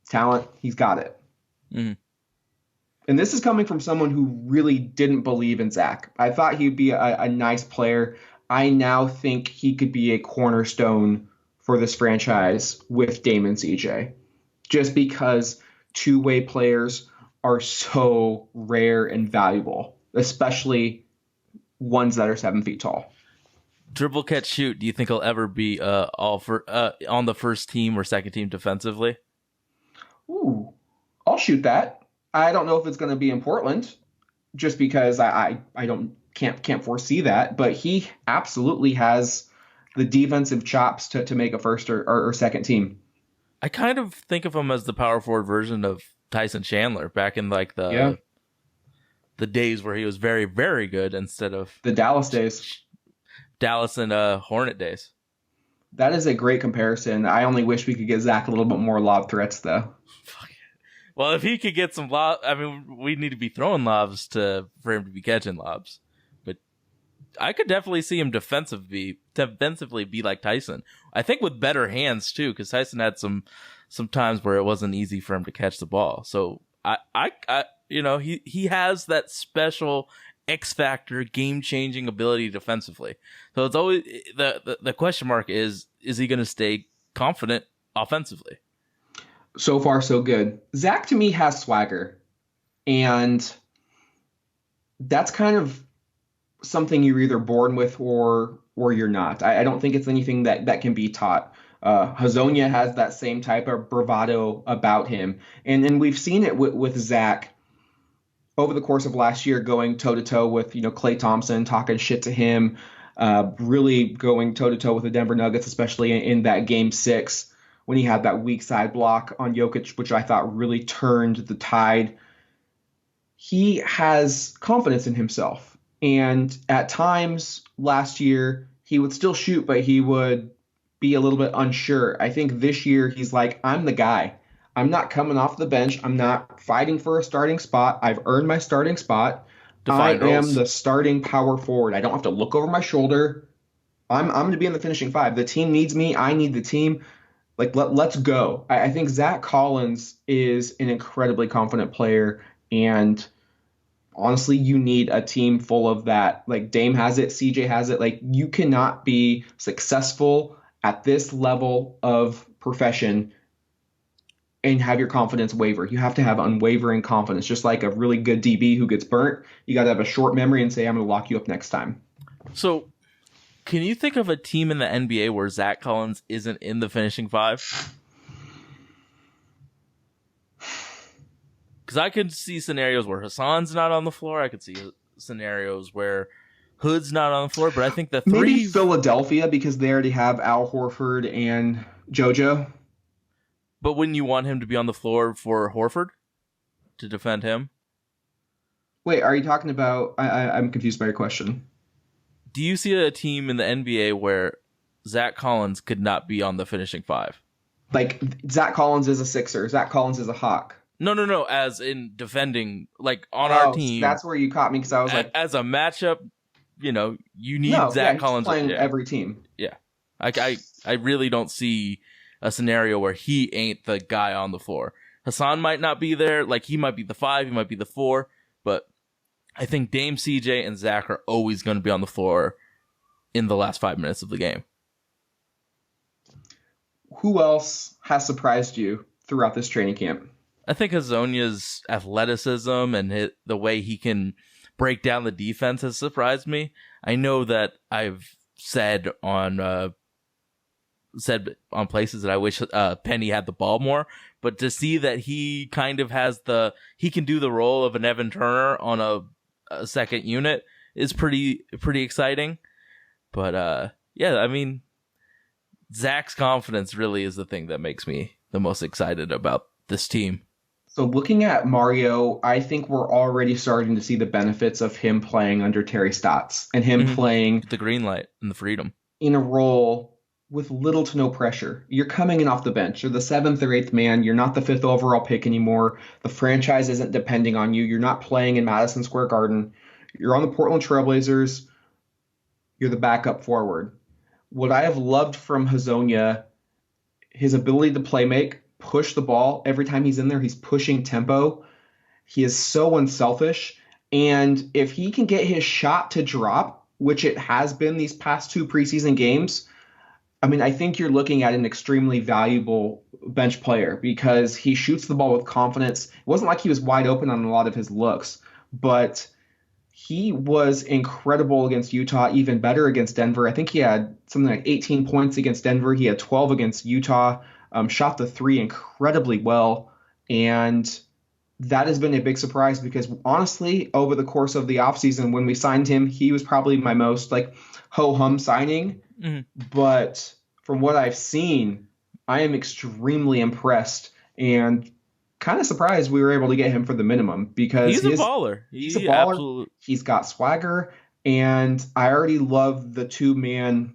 [SPEAKER 1] talent, he's got it. Mm. And this is coming from someone who really didn't believe in Zach. I thought he'd be a nice player. I now think he could be a cornerstone for this franchise with Dame and CJ, just because two-way players are so rare and valuable, especially ones that are 7 feet tall.
[SPEAKER 2] Dribble, catch, shoot. Do you think he'll ever be on the first team or second team defensively?
[SPEAKER 1] Ooh, I'll shoot that. I don't know if it's going to be in Portland, just because I can't foresee that. But he absolutely has the defensive chops to make a first or second team.
[SPEAKER 2] I kind of think of him as the power forward version of Tyson Chandler back in the days where he was very, very good instead of
[SPEAKER 1] the Dallas days.
[SPEAKER 2] Dallas and Hornet days.
[SPEAKER 1] That is a great comparison. I only wish we could get Zach a little bit more lob threats, though.
[SPEAKER 2] Well, if he could get some lob, I mean, we need to be throwing lobs for him to be catching lobs. But I could definitely see him defensively be like Tyson. I think with better hands too, because Tyson had some times where it wasn't easy for him to catch the ball. So he has that special X factor, game changing ability defensively. So it's always the question mark is he going to stay confident offensively?
[SPEAKER 1] So far, so good. Zach, to me, has swagger. And that's kind of something you're either born with or you're not. I don't think it's anything that can be taught. Hezonja has that same type of bravado about him. And we've seen it with Zach over the course of last year, going toe-to-toe with, Klay Thompson, talking shit to him, really going toe-to-toe with the Denver Nuggets, especially in that Game 6. When he had that weak side block on Jokic, which I thought really turned the tide. He has confidence in himself. And at times last year, he would still shoot, but he would be a little bit unsure. I think this year he's like, I'm the guy. I'm not coming off the bench. I'm not fighting for a starting spot. I've earned my starting spot. I am the starting power forward. I don't have to look over my shoulder. I'm going to be in the finishing 5. The team needs me. I need the team. Let's go. I think Zach Collins is an incredibly confident player, and honestly, you need a team full of that. Like, Dame has it, CJ has it. Like, you cannot be successful at this level of profession and have your confidence waver. You have to have unwavering confidence, just like a really good DB who gets burnt. You got to have a short memory and say, I'm going to lock you up next time.
[SPEAKER 2] So, can you think of a team in the NBA where Zach Collins isn't in the finishing 5? Because I could see scenarios where Hassan's not on the floor. I could see scenarios where Hood's not on the floor. But I think the 3...
[SPEAKER 1] Maybe Philadelphia, because they already have Al Horford and JoJo.
[SPEAKER 2] But wouldn't you want him to be on the floor for Horford to defend him?
[SPEAKER 1] Wait, are you talking about? I'm confused by your question.
[SPEAKER 2] Do you see a team in the NBA where Zach Collins could not be on the finishing five?
[SPEAKER 1] Like Zach Collins is a Sixer. Zach Collins is a Hawk.
[SPEAKER 2] No. As in defending, like on our
[SPEAKER 1] Oh,
[SPEAKER 2] team,
[SPEAKER 1] that's where you caught me because I was like,
[SPEAKER 2] as a matchup, you need
[SPEAKER 1] no, yeah,
[SPEAKER 2] Zach
[SPEAKER 1] he's just
[SPEAKER 2] Collins.
[SPEAKER 1] playing
[SPEAKER 2] Yeah,
[SPEAKER 1] every team.
[SPEAKER 2] yeah. I really don't see a scenario where he ain't the guy on the floor. Hassan might not be there. Like, he might be the 5, he might be the 4, but I think Dame, CJ, and Zach are always going to be on the floor in the last 5 minutes of the game.
[SPEAKER 1] Who else has surprised you throughout this training camp?
[SPEAKER 2] I think Hezonja's athleticism and the way he can break down the defense has surprised me. I know that I've said on places that I wish Penny had the ball more, but to see that he kind of he can do the role of an Evan Turner on a second unit is pretty exciting. But yeah, I mean, Zach's confidence really is the thing that makes me the most excited about this team.
[SPEAKER 1] So looking at Mario, I think we're already starting to see the benefits of him playing under Terry Stotts and him playing
[SPEAKER 2] the green light and the freedom
[SPEAKER 1] in a role with little to no pressure. You're coming in off the bench. You're the 7th or 8th man. You're not the 5th overall pick anymore. The franchise isn't depending on you. You're not playing in Madison Square Garden. You're on the Portland Trailblazers. You're the backup forward. What I have loved from Hezonja, his ability to play make, push the ball. Every time he's in there, he's pushing tempo. He is so unselfish. And if he can get his shot to drop, which it has been these past 2 preseason games, I mean, I think you're looking at an extremely valuable bench player because he shoots the ball with confidence. It wasn't like he was wide open on a lot of his looks, but he was incredible against Utah, even better against Denver. I think he had something like 18 points against Denver. He had 12 against Utah, shot the 3 incredibly well. And that has been a big surprise because honestly, over the course of the offseason, when we signed him, he was probably my most ho-hum signing. Mm-hmm. But from what I've seen, I am extremely impressed and kind of surprised we were able to get him for the minimum because
[SPEAKER 2] he's a baller.
[SPEAKER 1] He's a baller. Absolutely. He's got swagger, and I already love the 2-man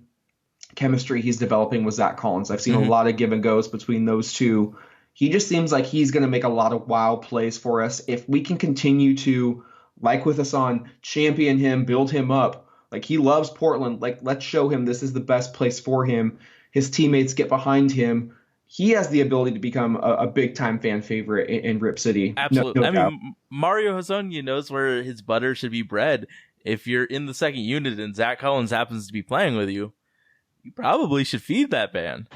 [SPEAKER 1] chemistry he's developing with Zach Collins. I've seen a lot of give and goes between those two. He just seems like he's going to make a lot of wow plays for us. If we can continue to, like with Hassan, champion him, build him up. Like, he loves Portland. Like, let's show him this is the best place for him. His teammates get behind him. He has the ability to become a big-time fan favorite in Rip City.
[SPEAKER 2] Absolutely. I mean, Mario Hezonja knows where his butter should be bred. If you're in the second unit and Zach Collins happens to be playing with you, you probably should feed that man.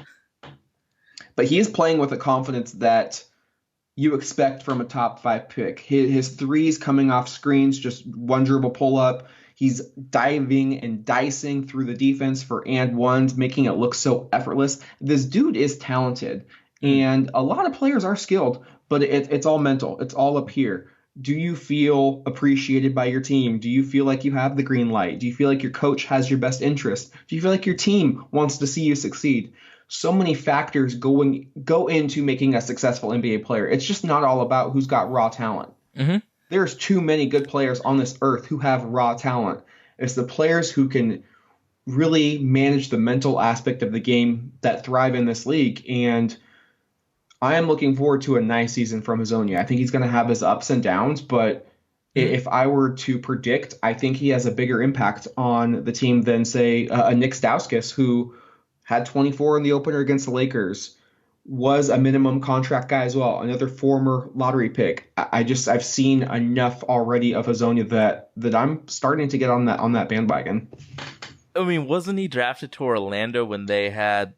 [SPEAKER 1] But he is playing with a confidence that you expect from a top 5 pick. His threes coming off screens, just one dribble pull up. He's diving and dicing through the defense for and ones, making it look so effortless. This dude is talented, and a lot of players are skilled, but it's all mental. It's all up here. Do you feel appreciated by your team? Do you feel like you have the green light? Do you feel like your coach has your best interest? Do you feel like your team wants to see you succeed? So many factors go into making a successful NBA player. It's just not all about who's got raw talent. Mm-hmm. There's too many good players on this earth who have raw talent. It's the players who can really manage the mental aspect of the game that thrive in this league. And I am looking forward to a nice season from Hezonja. I think he's going to have his ups and downs, but if I were to predict, I think he has a bigger impact on the team than, say, a Nick Stauskas, who had 24 in the opener against the Lakers, was a minimum contract guy as well, another former lottery pick. I've seen enough already of Hezonja that I'm starting to get on that bandwagon.
[SPEAKER 2] I mean, wasn't he drafted to Orlando when they had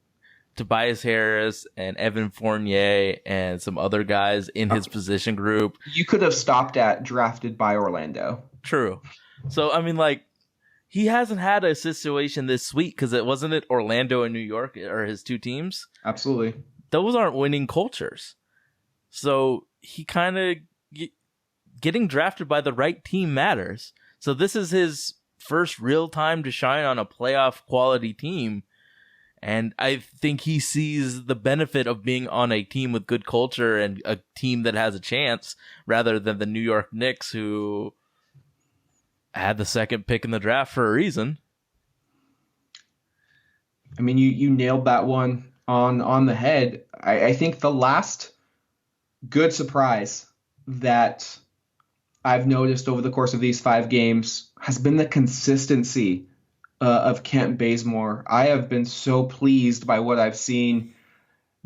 [SPEAKER 2] Tobias Harris and Evan Fournier and some other guys in his position group?
[SPEAKER 1] You could have stopped at drafted by Orlando.
[SPEAKER 2] True. So, I mean, he hasn't had a situation this sweet because it wasn't Orlando and New York are his 2 teams.
[SPEAKER 1] Absolutely.
[SPEAKER 2] Those aren't winning cultures. So he kind of getting drafted by the right team matters. So this is his first real time to shine on a playoff quality team. And I think he sees the benefit of being on a team with good culture and a team that has a chance rather than the New York Knicks, who had the second pick in the draft for a reason.
[SPEAKER 1] I mean, you nailed that one on the head. I think the last good surprise that I've noticed over the course of these 5 games has been the consistency of Kent Bazemore. I have been so pleased by what I've seen.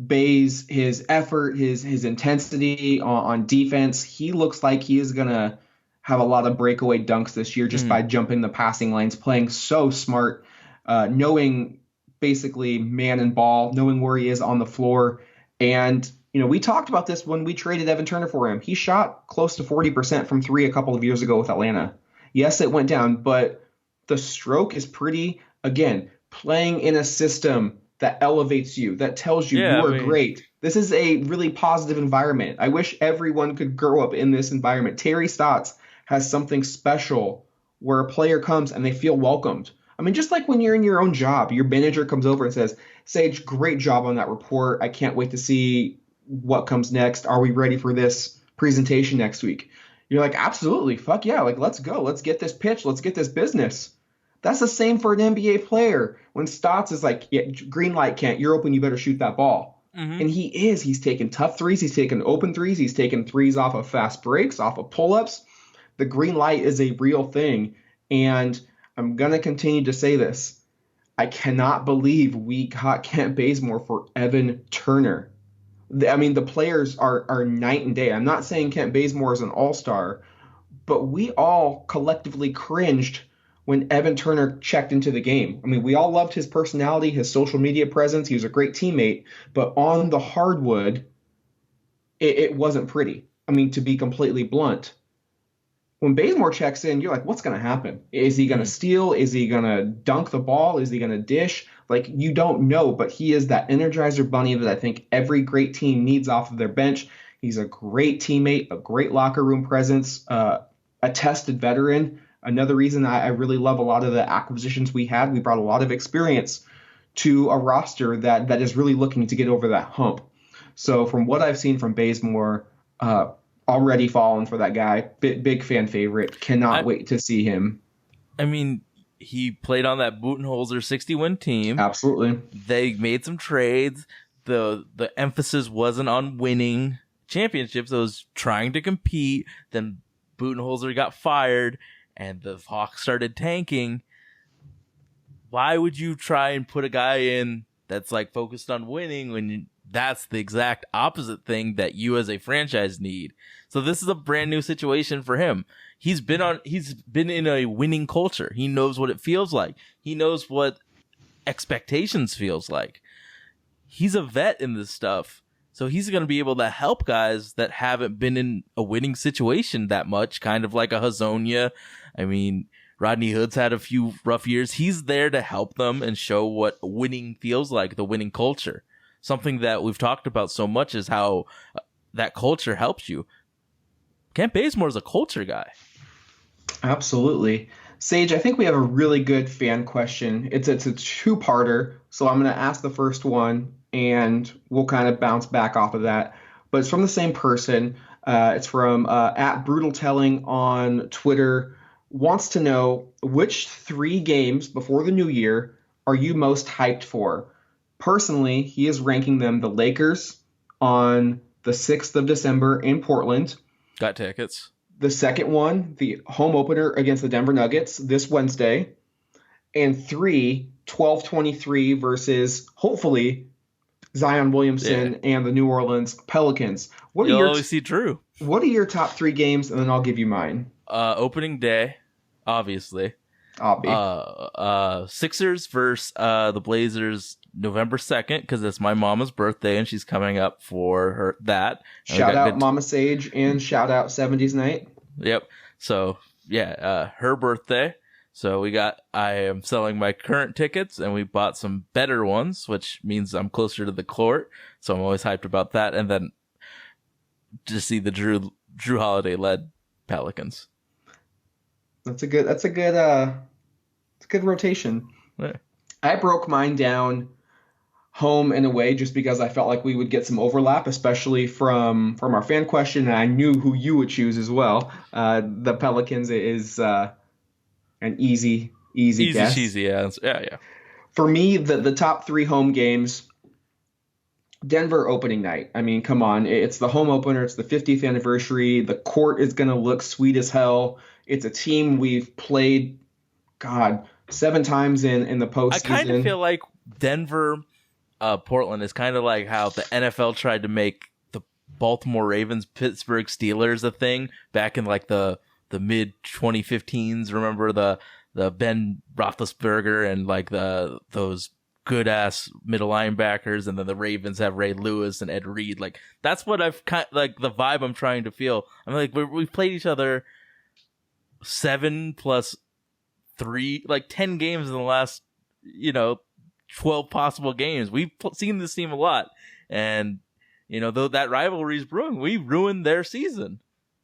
[SPEAKER 1] Baze, his effort, his intensity on defense. He looks like he is gonna have a lot of breakaway dunks this year just by jumping the passing lanes, playing so smart, knowing basically man and ball, knowing where he is on the floor. And we talked about this when we traded Evan Turner for him. He shot close to 40% from three a couple of years ago with Atlanta. Yes, it went down, but the stroke is pretty, again, playing in a system that elevates you, that tells you you are great. This is a really positive environment. I wish everyone could grow up in this environment. Terry Stotts has something special where a player comes and they feel welcomed. I mean, just like when you're in your own job, your manager comes over and says, Sage, great job on that report. I can't wait to see what comes next. Are we ready for this presentation next week? You're like, absolutely. Fuck yeah. Like, let's go. Let's get this pitch. Let's get this business. That's the same for an NBA player. When Stotts is like, yeah, green light, Kent, you're open, you better shoot that ball. And he is. He's taking tough threes. He's taking open threes. He's taking threes off of fast breaks, off of pull-ups. The green light is a real thing. And I'm going to continue to say this. I cannot believe we got Kent Bazemore for Evan Turner. I mean, the players are night and day. I'm not saying Kent Bazemore is an all-star, but we all collectively cringed when Evan Turner checked into the game. I mean, we all loved his personality, his social media presence. He was a great teammate. But on the hardwood, it wasn't pretty. I mean, to be completely blunt. When Bazemore checks in, you're like, what's going to happen? Is he going to steal? Is he going to dunk the ball? Is he going to dish? Like, you don't know, but he is that Energizer bunny that I think every great team needs off of their bench. He's a great teammate, a great locker room presence, a tested veteran. Another reason I really love a lot of the acquisitions we had. We brought a lot of experience to a roster that is really looking to get over that hump. So from what I've seen from Bazemore, already fallen for that guy. Big fan favorite. Cannot wait to see him.
[SPEAKER 2] I mean, he played on that Budenholzer 60-win team.
[SPEAKER 1] Absolutely.
[SPEAKER 2] They made some trades. The emphasis wasn't on winning championships. It was trying to compete. Then Budenholzer got fired, and the Hawks started tanking. Why would you try and put a guy in that's like focused on winning when that's the exact opposite thing that you as a franchise need? So this is a brand new situation for him. He's been in a winning culture. He knows what it feels like. He knows what expectations feels like. He's a vet in this stuff. So he's going to be able to help guys that haven't been in a winning situation that much, kind of like a Hezonja. I mean, Rodney Hood's had a few rough years. He's there to help them and show what winning feels like, the winning culture. Something that we've talked about so much is how that culture helps you. Kent Bazemore is a culture guy.
[SPEAKER 1] Absolutely. Sage, I think we have a really good fan question. It's a two-parter, so I'm going to ask the first one, and we'll kind of bounce back off of that. But it's from the same person. It's from @BrutalTelling on Twitter. Wants to know, which 3 games before the new year are you most hyped for? Personally, he is ranking them the Lakers on the 6th of December in Portland.
[SPEAKER 2] Got tickets.
[SPEAKER 1] The second one, the home opener against the Denver Nuggets this Wednesday. And 3, 12-23 versus, hopefully, Zion Williamson and the New Orleans Pelicans.
[SPEAKER 2] You'll always see Drew.
[SPEAKER 1] What are your top 3 games? And then I'll give you mine.
[SPEAKER 2] Opening day, obviously. Sixers versus the Blazers November 2nd, because it's my mama's birthday and she's coming up for her that. And
[SPEAKER 1] shout out Mama Sage and shout out 70s Night.
[SPEAKER 2] Yep. So her birthday. So I am selling my current tickets, and we bought some better ones, which means I'm closer to the court. So I'm always hyped about that. And then to see the Drew Holiday led Pelicans.
[SPEAKER 1] That's a good rotation.
[SPEAKER 2] Yeah.
[SPEAKER 1] I broke mine down home and away just because I felt like we would get some overlap, especially from our fan question, and I knew who you would choose as well. The Pelicans is an easy
[SPEAKER 2] Easy
[SPEAKER 1] guess.
[SPEAKER 2] cheesy, yeah, yeah.
[SPEAKER 1] For me, the top three home games, Denver opening night. I mean, come on. It's the home opener. It's the 50th anniversary. The court is going to look sweet as hell. It's a team we've played, God, 7 times in the
[SPEAKER 2] I kind of
[SPEAKER 1] postseason.
[SPEAKER 2] feel like Denver, Portland is kind of like how the NFL tried to make the Baltimore Ravens, Pittsburgh Steelers a thing back in like the mid 2015s. Remember the Ben Roethlisberger and like those good ass middle linebackers, and then the Ravens have Ray Lewis and Ed Reed. Like that's what I've kind like the vibe I'm trying to feel. I'm like we've played each other 7 plus 3, like 10 games in the last, 12 possible games. We've seen this team a lot, and though that rivalry is brewing, we ruined their season.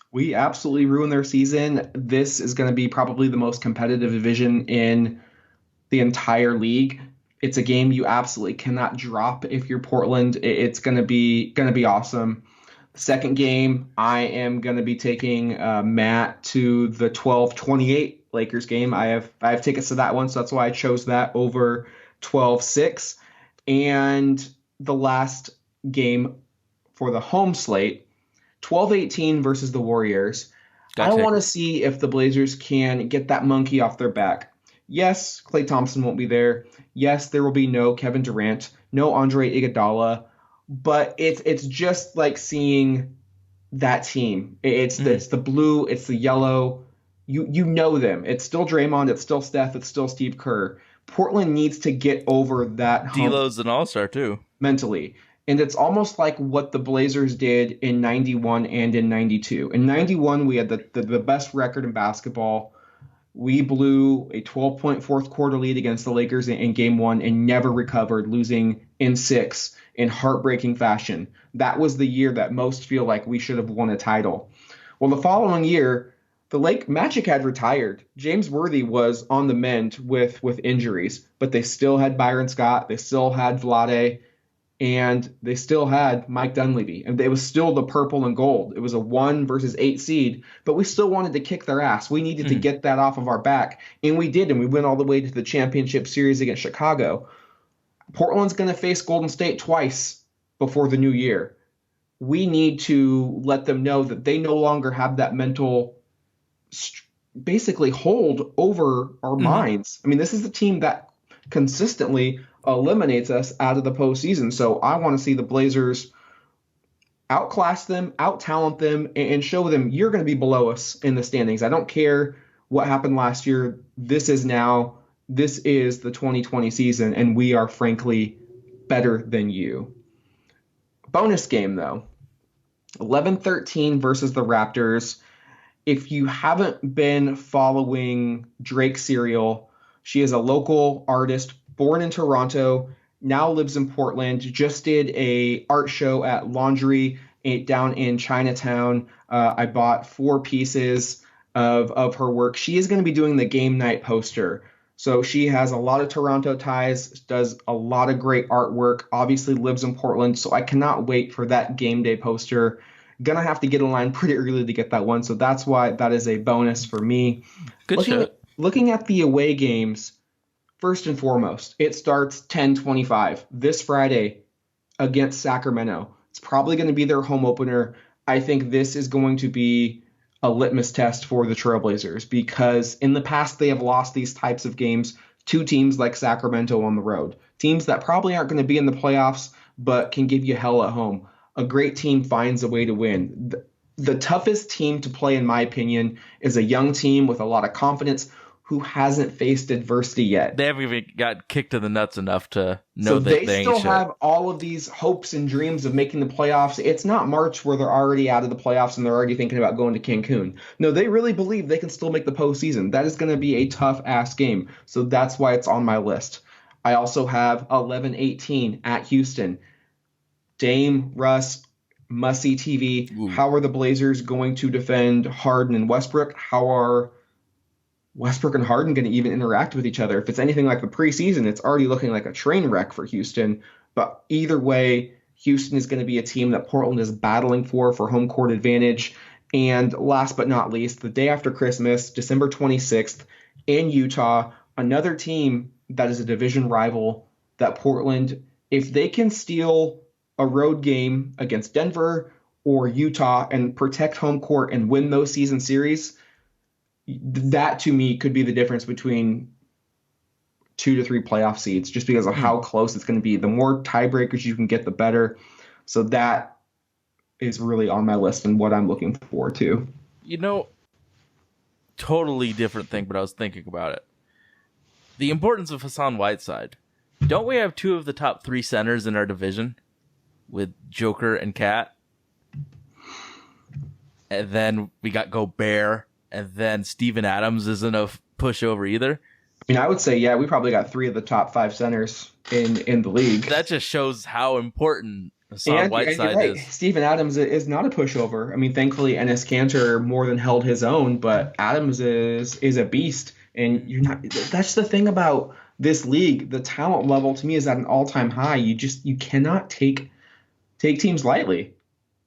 [SPEAKER 1] We absolutely ruined their season. This is going to be probably the most competitive division in the entire league. It's a game you absolutely cannot drop if you're Portland. It's going to be awesome. The second game, I am going to be taking Matt to the 12-28 Lakers game. I have tickets to that one, so that's why I chose that over 12-6. And the last game for the home slate, 12-18 versus the Warriors. I
[SPEAKER 2] Gotcha.
[SPEAKER 1] want to see if the Blazers can get that monkey off their back. Yes, Klay Thompson won't be there. Yes, there will be no Kevin Durant, no Andre Iguodala, but it's just like seeing that team. It's the blue, it's the yellow. You know them. It's still Draymond, it's still Steph, it's still Steve Kerr. Portland needs to get over that hump
[SPEAKER 2] D'Lo's an all-star too.
[SPEAKER 1] mentally. And it's almost like what the Blazers did in 91 and in 92. In 91, we had the best record in basketball. We blew a 12-point fourth quarter lead against the Lakers in game one and never recovered, losing in six in heartbreaking fashion. That was the year that most feel like we should have won a title. Well, the following year, the Lake Magic had retired. James Worthy was on the mend with injuries, but they still had Byron Scott. They still had Vlade, and they still had Mike Dunleavy, and it was still the purple and gold. It was a 1 versus 8 seed, but we still wanted to kick their ass. We needed to get that off of our back, and we did, and we went all the way to the championship series against Chicago. Portland's going to face Golden State twice before the new year. We need to let them know that they no longer have that mental basically hold over our minds. I mean, this is the team that consistently eliminates us out of the postseason. So I want to see the Blazers outclass them, out talent them, and show them you're going to be below us in the standings. I don't care what happened last year. This is the 2020 season, and we are frankly better than you. Bonus game though, 11-13 versus the Raptors. If you haven't been following Drake Serial, she is a local artist born in Toronto, now lives in Portland, just did a art show at Laundry down in Chinatown. I bought 4 pieces of her work. She is going to be doing the game night poster. So she has a lot of Toronto ties, does a lot of great artwork, obviously lives in Portland. So I cannot wait for that game day poster. Gonna have to get in line pretty early to get that one. So that's why that is a bonus for me.
[SPEAKER 2] Good shot.
[SPEAKER 1] Looking at the away games, first and foremost, it starts 10:25 this Friday against Sacramento. It's probably going to be their home opener. I think this is going to be a litmus test for the Trailblazers because in the past they have lost these types of games to teams like Sacramento on the road. Teams that probably aren't going to be in the playoffs but can give you hell at home. A great team finds a way to win. The toughest team to play, in my opinion, is a young team with a lot of confidence who hasn't faced adversity yet.
[SPEAKER 2] They haven't even got kicked in the nuts enough to know
[SPEAKER 1] So
[SPEAKER 2] that
[SPEAKER 1] they
[SPEAKER 2] ain't
[SPEAKER 1] still
[SPEAKER 2] shit.
[SPEAKER 1] have all of these hopes and dreams of making the playoffs. It's not March where they're already out of the playoffs and they're already thinking about going to Cancun. No, they really believe they can still make the postseason. That is going to be a tough-ass game. So that's why it's on my list. I also have 11-18 at Houston. Dame, Russ, must-see TV.
[SPEAKER 2] Ooh.
[SPEAKER 1] How are the Blazers going to defend Harden and Westbrook? How are Westbrook and Harden going to even interact with each other? If it's anything like the preseason, it's already looking like a train wreck for Houston. But either way, Houston is going to be a team that Portland is battling for home court advantage. And last but not least, the day after Christmas, December 26th, in Utah, another team that is a division rival that Portland, if they can steal a road game against Denver or Utah and protect home court and win those season series, that to me could be the difference between 2 to 3 playoff seeds just because of how close it's going to be. The more tiebreakers you can get, the better. So that is really on my list and what I'm looking forward to.
[SPEAKER 2] Totally different thing, but I was thinking about it. The importance of Hassan Whiteside. Don't we have 2 of the top 3 centers in our division with Joker and Cat? And then we got Gobert, and then Steven Adams isn't a pushover either.
[SPEAKER 1] I mean, I would say, yeah, we probably got 3 of the top 5 centers in the league.
[SPEAKER 2] That just shows how important Hassan Whiteside is.
[SPEAKER 1] Steven Adams is not a pushover. I mean, thankfully, Enes Kanter more than held his own, but Adams is a beast. And you're not. That's the thing about this league. The talent level to me is at an all-time high. You cannot take teams lightly.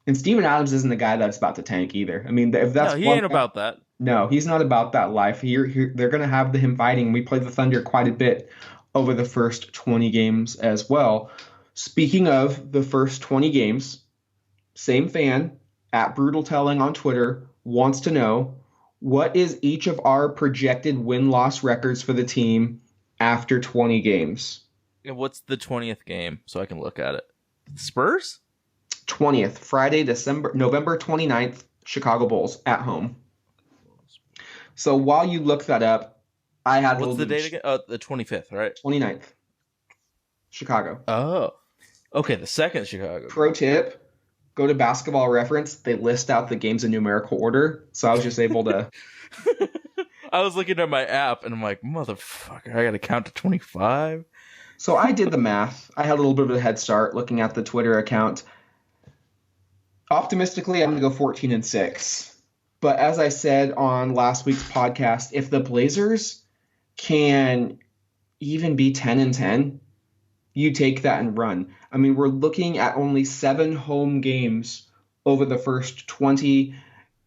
[SPEAKER 1] And Steven Adams isn't the guy that's about to tank either. I mean, if that's
[SPEAKER 2] he ain't about that.
[SPEAKER 1] No, he's not about that life. They're going to have him fighting. We played the Thunder quite a bit over the first 20 games as well. Speaking of the first 20 games, same fan at Brutal Telling on Twitter wants to know, what is each of our projected win-loss records for the team after 20 games?
[SPEAKER 2] What's the 20th game so I can look at it? Spurs?
[SPEAKER 1] 20th, Friday, November 29th, Chicago Bulls at home. So while you look that up, I had...
[SPEAKER 2] What's the date again? Oh, the 25th, right?
[SPEAKER 1] 29th. Chicago.
[SPEAKER 2] Oh. Okay, the second Chicago.
[SPEAKER 1] Pro tip, go to Basketball Reference. They list out the games in numerical order. So I was just able to...
[SPEAKER 2] I was looking at my app, and I'm like, motherfucker, I got to count to 25?
[SPEAKER 1] So I did the math. I had a little bit of a head start looking at the Twitter account. Optimistically, I'm going to go 14-6. But as I said on last week's podcast, if the Blazers can even be 10-10, you take that and run. I mean, we're looking at only 7 home games over the first 20.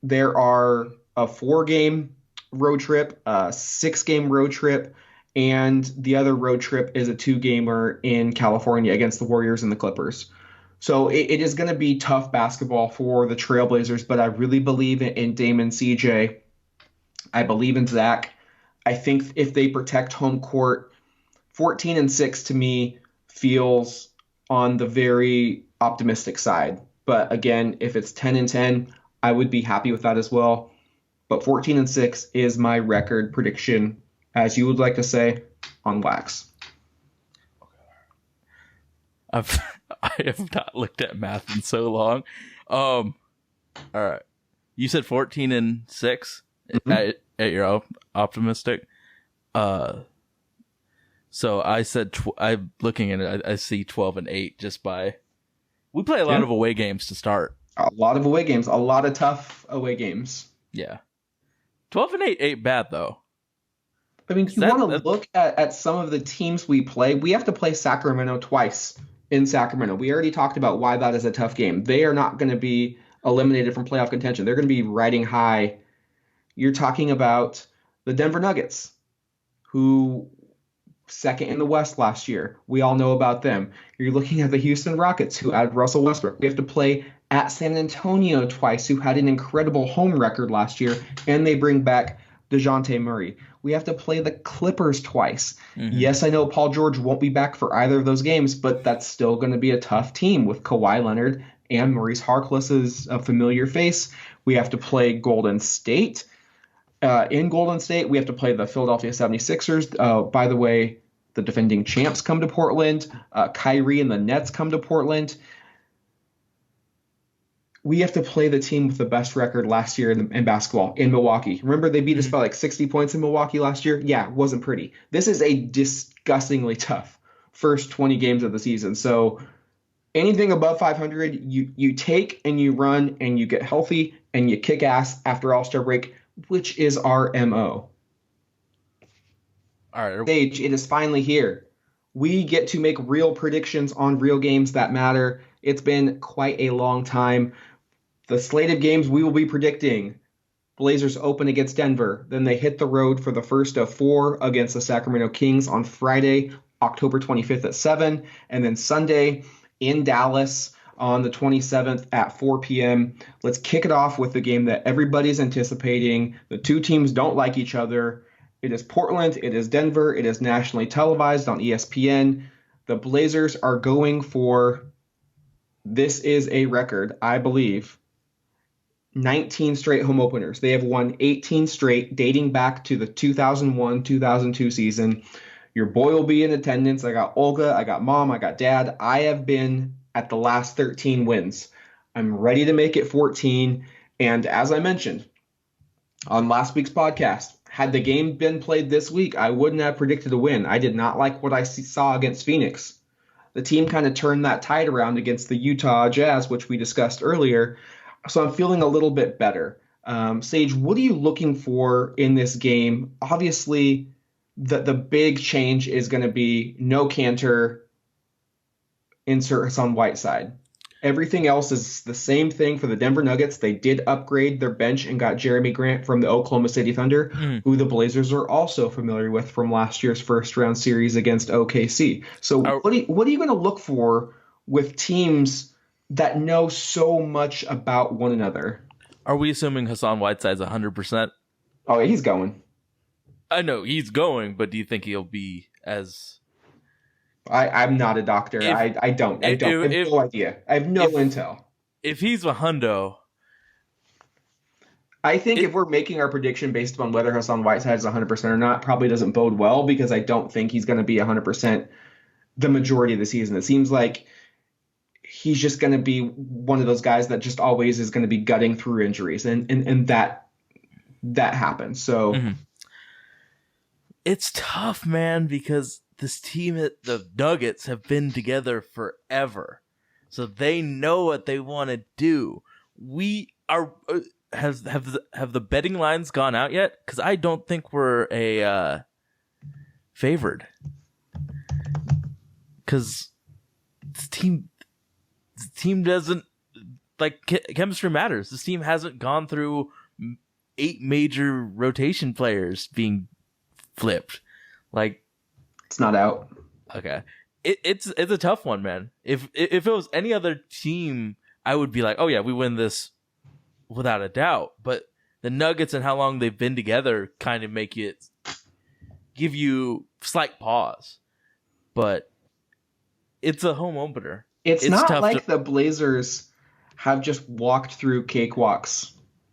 [SPEAKER 1] There are a 4-game road trip, a 6-game road trip, and the other road trip is a 2-gamer in California against the Warriors and the Clippers. So it is going to be tough basketball for the Trailblazers, but I really believe in Dame and CJ. I believe in Zach. I think if they protect home court, 14-6 to me feels on the very optimistic side. But again, if it's 10-10, I would be happy with that as well. But 14-6 is my record prediction, as you would like to say, on wax.
[SPEAKER 2] I have not looked at math in so long. All right. You said 14-6 at your optimistic. So I said I'm looking at it. I see 12-8 just by. We play a lot of away games to start.
[SPEAKER 1] A lot of away games. A lot of tough away games.
[SPEAKER 2] Yeah. 12-8 ain't bad though.
[SPEAKER 1] I mean, you want to look at some of the teams we play. We have to play Sacramento twice in Sacramento. We already talked about why that is a tough game. They are not going to be eliminated from playoff contention. They're going to be riding high. You're talking about the Denver Nuggets, who second in the West last year. We all know about them. You're looking at the Houston Rockets, who added Russell Westbrook. We have to play at San Antonio twice, who had an incredible home record last year, and they bring back DeJounte Murray. We have to play the Clippers twice. Mm-hmm. Yes, I know Paul George won't be back for either of those games, but that's still going to be a tough team with Kawhi Leonard and Maurice Harkless is a familiar face. We have to play Golden State. In Golden State, we have to play the Philadelphia 76ers. By the way, the defending champs come to Portland. Kyrie and the Nets come to Portland. We have to play the team with the best record last year in basketball in Milwaukee. Remember, they beat us by like 60 points in Milwaukee last year? Yeah, it wasn't pretty. This is a disgustingly tough first 20 games of the season. So anything above 500, you take and you run and you get healthy and you kick ass after All-Star break, which is our MO.
[SPEAKER 2] All right.
[SPEAKER 1] Stage, it is finally here. We get to make real predictions on real games that matter. It's been quite a long time. The slate of games we will be predicting: Blazers open against Denver. Then they hit the road for the first of four against the Sacramento Kings on Friday, October 25th at 7. And then Sunday in Dallas on the 27th at 4 p.m. Let's kick it off with the game that everybody's anticipating. The two teams don't like each other. It is Portland. It is Denver. It is nationally televised on ESPN. The Blazers are going for, this is a record, I believe, 19 straight home openers. They have won 18 straight, dating back to the 2001-2002 season. Your boy will be in attendance. I got Olga, I got Mom, I got Dad. I have been at the last 13 wins. I'm ready to make it 14. And as I mentioned on last week's podcast, had the game been played this week, I wouldn't have predicted a win. I did not like what I saw against Phoenix. The team kind of turned that tide around against the Utah Jazz, which we discussed earlier. So I'm feeling a little bit better. Sage, what are you looking for in this game? Obviously, the big change is going to be no Cantor, insert Hassan Whiteside. Everything else is the same thing for the Denver Nuggets. They did upgrade their bench and got Jeremy Grant from the Oklahoma City Thunder, who the Blazers are also familiar with from last year's first-round series against OKC. So what are you going to look for with teams that know so much about one another?
[SPEAKER 2] Are we assuming Hassan Whiteside's 100%?
[SPEAKER 1] Oh, yeah, he's going.
[SPEAKER 2] I know he's going, but do you think he'll be as...
[SPEAKER 1] I'm not a doctor. I have no idea. I have no intel.
[SPEAKER 2] If he's a hundo...
[SPEAKER 1] I think if we're making our prediction based on whether Hassan Whiteside is 100% or not, probably doesn't bode well, because I don't think he's going to be 100% the majority of the season. It seems like he's just going to be one of those guys that just always is going to be gutting through injuries, and that happens. So
[SPEAKER 2] it's tough, man, because this team, the Nuggets, have been together forever, so they know what they want to do. We are have the betting lines gone out yet? Because I don't think we're a favored. Because this team doesn't, like, chemistry matters. This team hasn't gone through 8 major rotation players being flipped. Like,
[SPEAKER 1] it's not out.
[SPEAKER 2] Okay, it's a tough one, man. If it was any other team, I would be like, oh yeah, we win this without a doubt. But the Nuggets and how long they've been together kind of give you slight pause. But it's a home opener.
[SPEAKER 1] It's not like the Blazers have just walked through cakewalks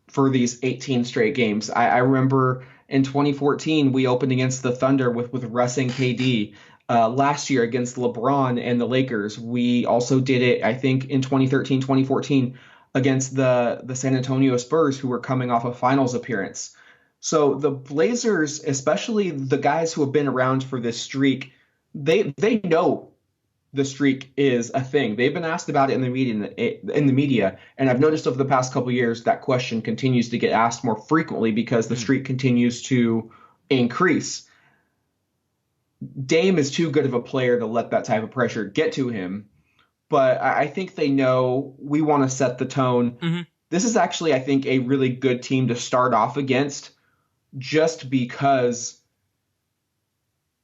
[SPEAKER 1] for these 18 straight games. I remember in 2014, we opened against the Thunder with Russ and KD. Last year against LeBron and the Lakers. We also did it, I think, in 2013, 2014 against the San Antonio Spurs, who were coming off a finals appearance. So the Blazers, especially the guys who have been around for this streak, they know the streak is a thing. They've been asked about it in the media, and I've noticed over the past couple of years that question continues to get asked more frequently because the streak continues to increase. Dame is too good of a player to let that type of pressure get to him, but I think they know we want to set the tone. This is actually, I think, a really good team to start off against, just because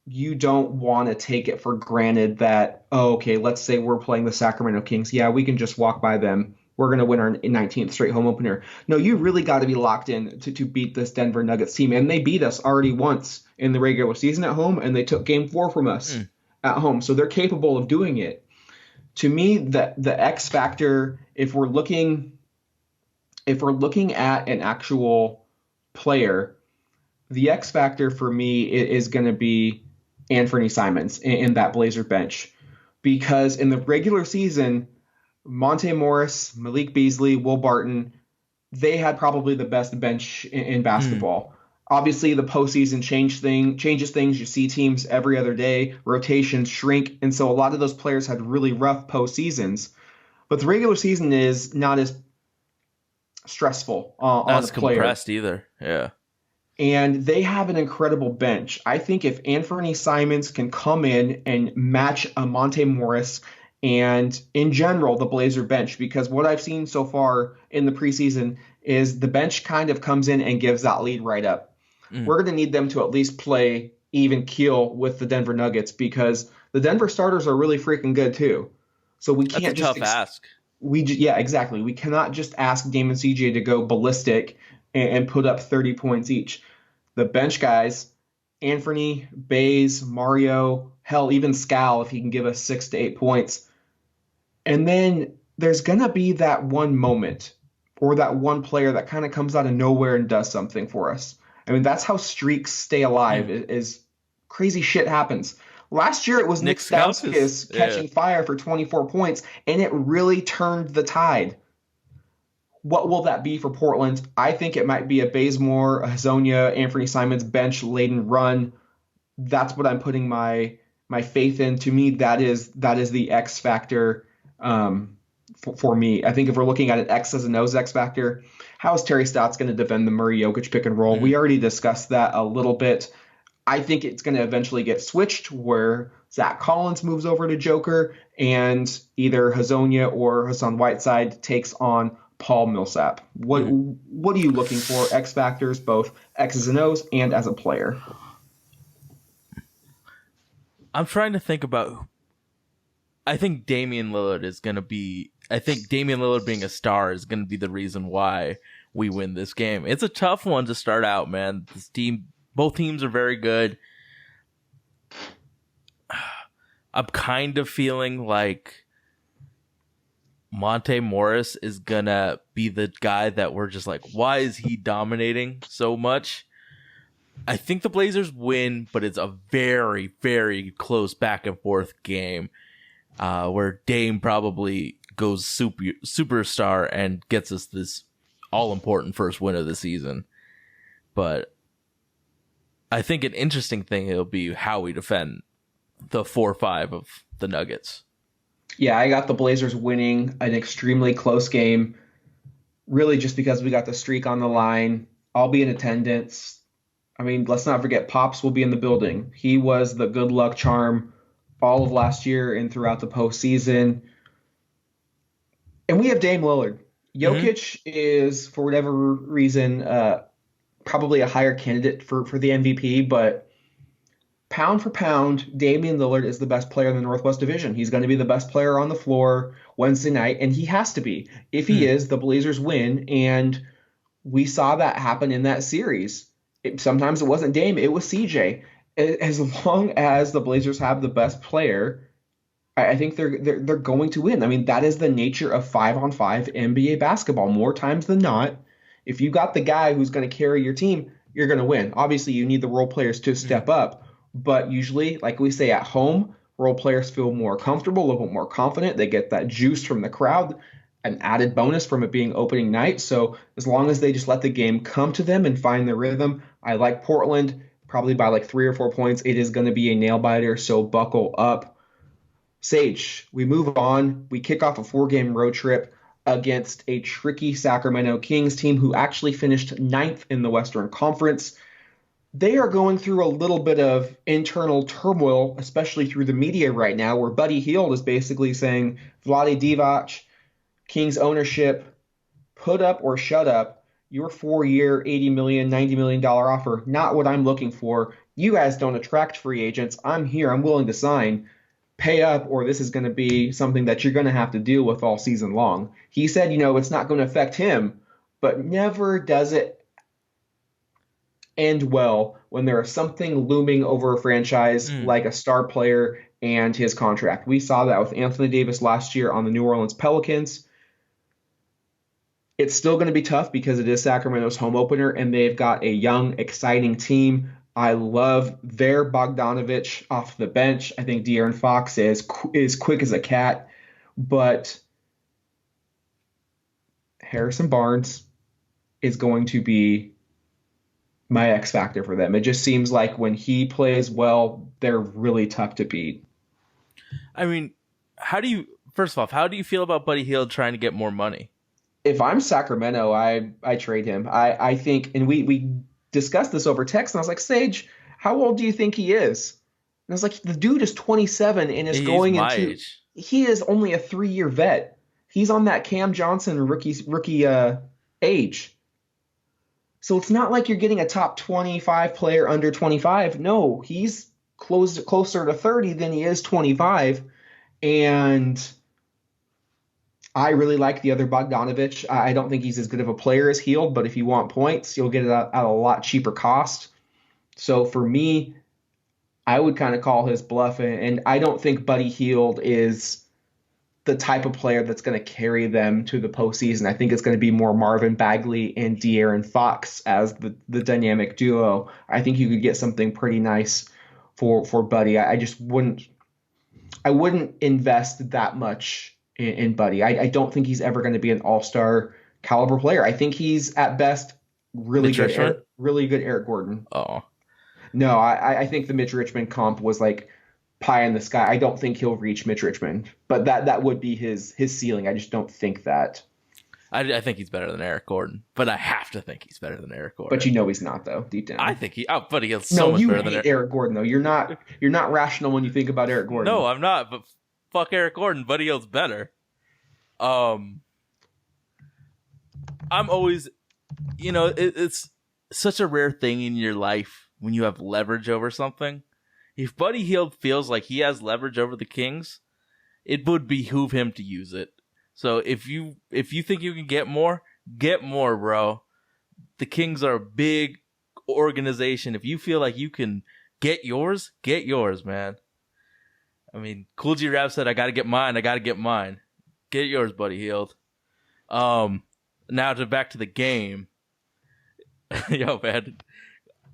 [SPEAKER 1] you don't want to take it for granted that, oh, okay, let's say we're playing the Sacramento Kings. Yeah, we can just walk by them. We're going to win our 19th straight home opener. No, you really got to be locked in to beat this Denver Nuggets team. And they beat us already once in the regular season at home, and they took game 4 from us at home. So they're capable of doing it. To me, the X factor, if we're looking at an actual player, the X factor for me is going to be Anthony Simons in that Blazer bench. Because in the regular season, Monte Morris, Malik Beasley, Will Barton, they had probably the best bench in basketball. Obviously, the postseason changes things. You see teams every other day, rotations shrink, and so a lot of those players had really rough postseasons. But the regular season is not as stressful on the player.
[SPEAKER 2] Not as compressed either. Yeah.
[SPEAKER 1] and they have an incredible bench. I think if Anthony Simons can come in and match a Monte Morris and in general the Blazer bench, because what I've seen so far in the preseason is the bench kind of comes in and gives that lead right up.
[SPEAKER 2] Mm.
[SPEAKER 1] We're going to need them to at least play even keel with the Denver Nuggets because the Denver starters are really freaking good too. So we
[SPEAKER 2] That's a
[SPEAKER 1] can't just
[SPEAKER 2] tough ask.
[SPEAKER 1] yeah, exactly. We cannot just ask Dame and CJ to go ballistic and put up 30 points each. The bench guys, Anthony, Bays, Mario, hell, even Scal, if he can give us 6 to 8 points. And then there's going to be that one moment or that one player that kind of comes out of nowhere and does something for us. I mean, that's how streaks stay alive,
[SPEAKER 2] Mm.
[SPEAKER 1] is crazy shit happens. Last year it was
[SPEAKER 2] Nick
[SPEAKER 1] Nick
[SPEAKER 2] Stauskas,
[SPEAKER 1] Stauskas
[SPEAKER 2] yeah.
[SPEAKER 1] catching fire for 24 points, and it really turned the tide. What will that be for Portland? I think it might be a Bazemore, a Hezonja, Anthony Simons bench laden run. That's what I'm putting my faith in. To me, that is the X factor for me. I think if we're looking at an X's and O's X factor, how is Terry Stotts going to defend the Murray Jokic pick and roll?
[SPEAKER 2] Mm.
[SPEAKER 1] We already discussed that a little bit. I think it's going to eventually get switched where Zach Collins moves over to Joker and either Hezonja or Hassan Whiteside takes on Paul Millsap.
[SPEAKER 2] Mm.
[SPEAKER 1] What are you looking for? X factors, both X's and O's, and as a player.
[SPEAKER 2] I'm trying to think about. I think Damian Lillard is going to be. I think Damian Lillard being a star is going to be the reason why we win this game. It's a tough one to start out, man. This team, both teams are very good. I'm kind of feeling like Monte Morris is going to be the guy that we're just like, why is he dominating so much? I think the Blazers win, but it's a very, very close back and forth game where Dame probably goes superstar and gets us this all-important first win of the season. But I think an interesting thing will be how we defend the 4-5 of the Nuggets.
[SPEAKER 1] Yeah, I got the Blazers winning an extremely close game, really just because we got the streak on the line. I'll be in attendance. I mean, let's not forget Pops will be in the building. He was the good luck charm all of last year and throughout the postseason. And we have Dame Lillard.
[SPEAKER 2] Mm-hmm.
[SPEAKER 1] Jokic is, for whatever reason, probably a higher candidate for the MVP, but pound for pound, Damian Lillard is the best player in the Northwest Division. He's going to be the best player on the floor Wednesday night, and he has to be. If he is, the Blazers win, and we saw that happen in that series. Sometimes it wasn't Dame, it was CJ. As long as the Blazers have the best player, I think they're going to win. I mean, that is the nature of 5-on-5 NBA basketball. More times than not, if you got the guy who's going to carry your team, you're going to win. Obviously, you need the role players to step up, but usually, like we say at home, role players feel more comfortable, a little bit more confident. They get that juice from the crowd, an added bonus from it being opening night. So as long as they just let the game come to them and find their rhythm, I like Portland probably by like 3 or 4 points. It is going to be a nail biter, so buckle up. Sage, we move on. We kick off a 4-game road trip against a tricky Sacramento Kings team who actually finished ninth in the Western Conference. They are going through a little bit of internal turmoil, especially through the media right now, where Buddy Hield is basically saying, Vlade Divac, Kings ownership, put up or shut up. Your 4-year, $80 million, $90 million offer, not what I'm looking for. You guys don't attract free agents. I'm here. I'm willing to sign. Pay up, or this is going to be something that you're going to have to deal with all season long. He said, it's not going to affect him, but never does it end well when there is something looming over a franchise like a star player and his contract. We saw that with Anthony Davis last year on the New Orleans Pelicans. It's still going to be tough because it is Sacramento's home opener, and they've got a young, exciting team. I love their Bogdanovich off the bench. I think De'Aaron Fox is quick as a cat, but Harrison Barnes is going to be my X factor for them. It just seems like when he plays well, they're really tough to beat.
[SPEAKER 2] I mean, first off, how do you feel about Buddy Hield trying to get more money?
[SPEAKER 1] If I'm Sacramento, I trade him. I think, and we discussed this over text, and I was like, Sage, how old do you think he is? And I was like, the dude is 27 and is
[SPEAKER 2] He's
[SPEAKER 1] going
[SPEAKER 2] my
[SPEAKER 1] into.
[SPEAKER 2] age.
[SPEAKER 1] He is only a 3-year vet. He's on that Cam Johnson rookie age. So it's not like you're getting a top 25 player under 25. No, he's closer to 30 than he is 25. And I really like the other Bogdanovich. I don't think he's as good of a player as Heald, but if you want points, you'll get it at a lot cheaper cost. So for me, I would kind of call his bluff, and I don't think Buddy Hield is the type of player that's going to carry them to the postseason. I think it's going to be more Marvin Bagley and De'Aaron Fox as the dynamic duo. I think you could get something pretty nice for Buddy. I just wouldn't invest that much in Buddy. I don't think he's ever going to be an all-star caliber player. I think he's at best
[SPEAKER 2] Mitch Richmond?
[SPEAKER 1] Really good Eric Gordon.
[SPEAKER 2] Oh.
[SPEAKER 1] No, I think the Mitch Richmond comp was like pie in the sky. I don't think he'll reach Mitch Richmond, but that would be his ceiling. I just don't think that.
[SPEAKER 2] I think he's better than Eric Gordon, but I have to think he's better than Eric Gordon.
[SPEAKER 1] But you know he's not, though, deep down.
[SPEAKER 2] I think but he's so much better than
[SPEAKER 1] Eric Gordon, though. You're not rational when you think about Eric Gordon.
[SPEAKER 2] No, I'm not. But fuck Eric Gordon. Buddy Hield's better. I'm always, it's such a rare thing in your life when you have leverage over something. If Buddy Hield feels like he has leverage over the Kings, it would behoove him to use it. So if you think you can get more, bro. The Kings are a big organization. If you feel like you can get yours, man. I mean, Cool G Rap said, I gotta get mine. Get yours, Buddy Hield. Now back to the game. Yo, man.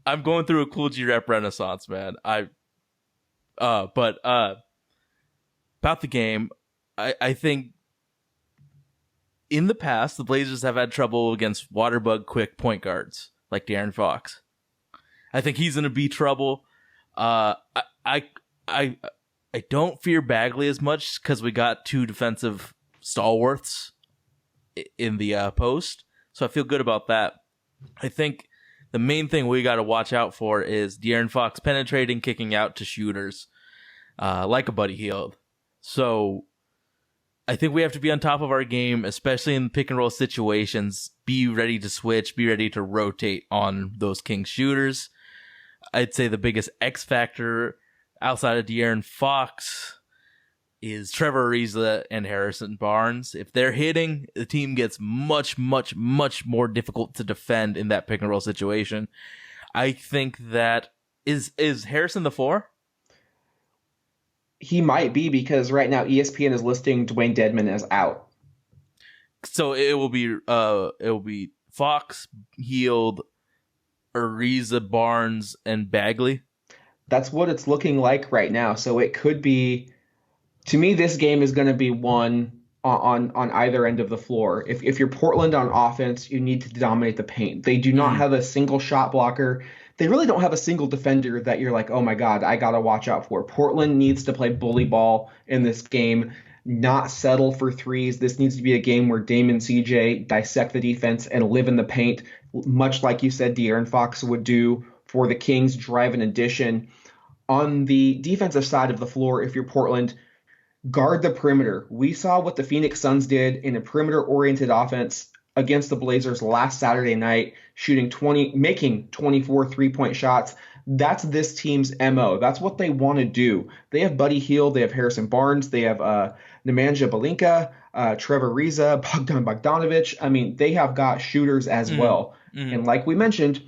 [SPEAKER 2] I'm going through a Cool G Rap renaissance, man. But about the game, I think in the past, the Blazers have had trouble against waterbug quick point guards like De'Aaron Fox. I think he's going to be trouble. I don't fear Bagley as much because we got two defensive stalwarts in the post, so I feel good about that. I think the main thing we got to watch out for is De'Aaron Fox penetrating, kicking out to shooters like a Buddy Hield. So I think we have to be on top of our game, especially in pick and roll situations. Be ready to switch, be ready to rotate on those Kings shooters. I'd say the biggest X factor outside of De'Aaron Fox is Trevor Ariza and Harrison Barnes. If they're hitting, the team gets much, much, much more difficult to defend in that pick and roll situation. I think that is Harrison the 4?
[SPEAKER 1] He might be, because right now ESPN is listing Dwayne Dedmon as out.
[SPEAKER 2] So it will be Fox, Hield, Ariza, Barnes, and Bagley.
[SPEAKER 1] That's what it's looking like right now. So it could be, to me, this game is going to be won on either end of the floor. If you're Portland on offense, you need to dominate the paint. They do not have a single shot blocker. They really don't have a single defender that you're like, oh my God, I got to watch out for. Portland needs to play bully ball in this game, not settle for threes. This needs to be a game where Dame and CJ dissect the defense and live in the paint, much like you said De'Aaron Fox would do for the Kings, drive an addition. On the defensive side of the floor, if you're Portland, guard the perimeter. We saw what the Phoenix Suns did in a perimeter-oriented offense against the Blazers last Saturday night, making 24 three-point shots. That's this team's MO. That's what they want to do. They have Buddy Hield, they have Harrison Barnes, they have Nemanja Bjelica, Trevor Ariza, Bogdan Bogdanovich. I mean, they have got shooters as well. Mm-hmm. And like we mentioned,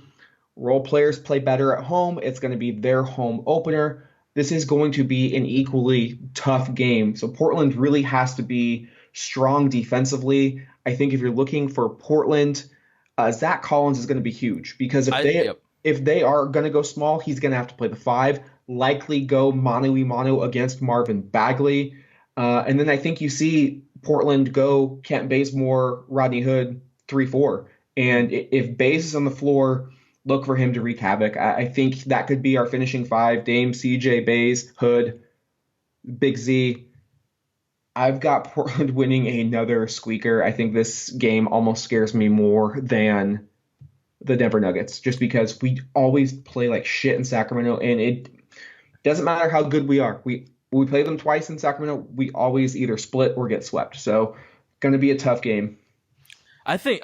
[SPEAKER 1] role players play better at home. It's going to be their home opener. This is going to be an equally tough game. So Portland really has to be strong defensively. I think if you're looking for Portland, Zach Collins is going to be huge, because if they are going to go small, he's going to have to play the 5, likely go mano-a-mano against Marvin Bagley. And then I think you see Portland go Kent Bazemore, Rodney Hood, 3-4. And if Baze is on the floor, look for him to wreak havoc. I think that could be our finishing 5: Dame, CJ, Baze, Hood, Big Z. I've got Portland winning another squeaker. I think this game almost scares me more than the Denver Nuggets, just because we always play like shit in Sacramento, and it doesn't matter how good we are. We play them twice in Sacramento. We always either split or get swept. So, going to be a tough game.
[SPEAKER 2] I think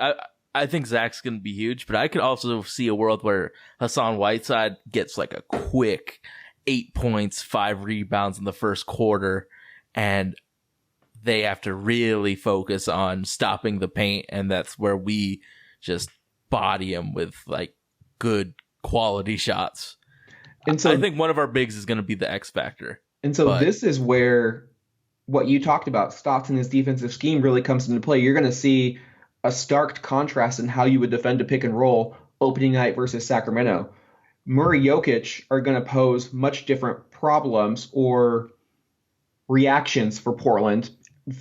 [SPEAKER 2] Zach's going to be huge, but I could also see a world where Hassan Whiteside gets like a quick 8 points, 5 rebounds in the first quarter, and they have to really focus on stopping the paint, and that's where we just body him with like good quality shots. And so I think one of our bigs is going to be the X factor.
[SPEAKER 1] And so this is where what you talked about, Stotts and his defensive scheme, really comes into play. You're going to see a stark contrast in how you would defend a pick and roll opening night versus Sacramento. Murray Jokic are going to pose much different problems or reactions for Portland,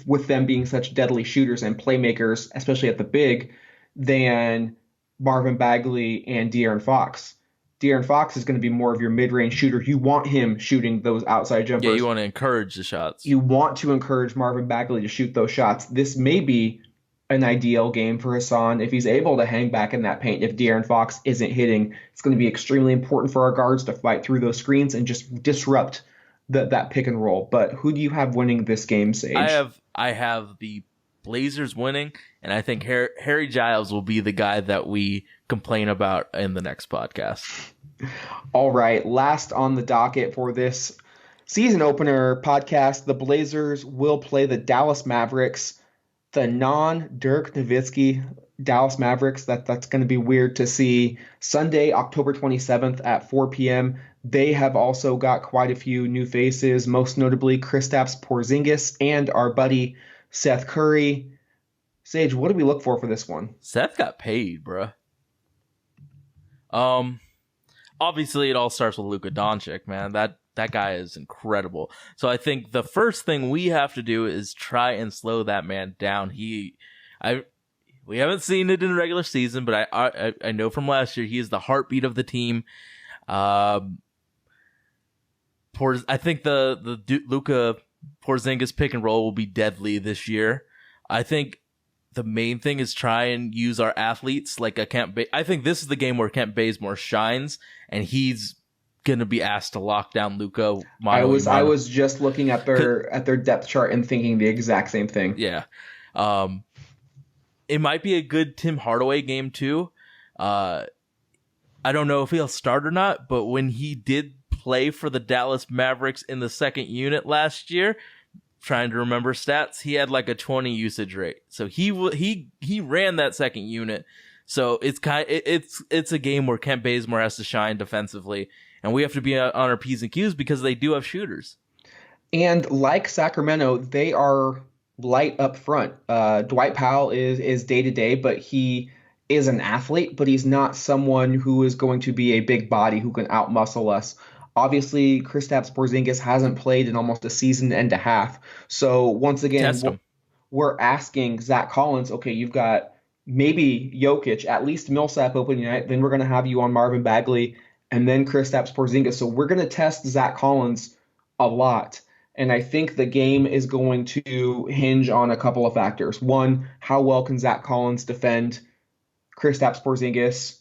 [SPEAKER 1] with them being such deadly shooters and playmakers, especially at the big, than Marvin Bagley and De'Aaron Fox. De'Aaron Fox is going to be more of your mid-range shooter. You want him shooting those outside jumpers.
[SPEAKER 2] Yeah, you want to encourage the shots.
[SPEAKER 1] You want to encourage Marvin Bagley to shoot those shots. This may be an ideal game for Hassan if he's able to hang back in that paint. If De'Aaron Fox isn't hitting, it's going to be extremely important for our guards to fight through those screens and just disrupt that pick and roll. But who do you have winning this game, Sage?
[SPEAKER 2] I have the Blazers winning, and I think Harry Giles will be the guy that we complain about in the next podcast.
[SPEAKER 1] All right, last on the docket for this season opener podcast, the Blazers will play the Dallas Mavericks, the non-Dirk Nowitzki Dallas Mavericks. That's going to be weird to see. Sunday, October 27th at 4 p.m. They have also got quite a few new faces, most notably Kristaps Porzingis and our buddy Seth Curry. Sage, what do we look for this one?
[SPEAKER 2] Seth got paid, bruh. Obviously, it all starts with Luka Doncic, man. That guy is incredible. So I think the first thing we have to do is try and slow that man down. We haven't seen it in the regular season, but I know from last year he is the heartbeat of the team. I think the Luka Porzingis pick and roll will be deadly this year. I think the main thing is try and use our athletes like a I think this is the game where Kent Bazemore shines, and he's gonna be asked to lock down Luka.
[SPEAKER 1] I was just looking at their depth chart and thinking the exact same thing.
[SPEAKER 2] Yeah, it might be a good Tim Hardaway game too. I don't know if he'll start or not, but when he did play for the Dallas Mavericks in the second unit last year, trying to remember stats, he had like a 20 usage rate. So he ran that second unit. So it's a game where Kent Bazemore has to shine defensively, and we have to be on our P's and Q's because they do have shooters.
[SPEAKER 1] And like Sacramento, they are light up front. Dwight Powell is day to day, but he is an athlete, but he's not someone who is going to be a big body who can outmuscle us. Obviously, Kristaps Porzingis hasn't played in almost a season and a half. So once again, we're asking Zach Collins, okay, you've got maybe Jokic, at least Millsap opening night, then we're going to have you on Marvin Bagley, and then Kristaps Porzingis. So we're going to test Zach Collins a lot. And I think the game is going to hinge on a couple of factors. One, how well can Zach Collins defend Kristaps Porzingis?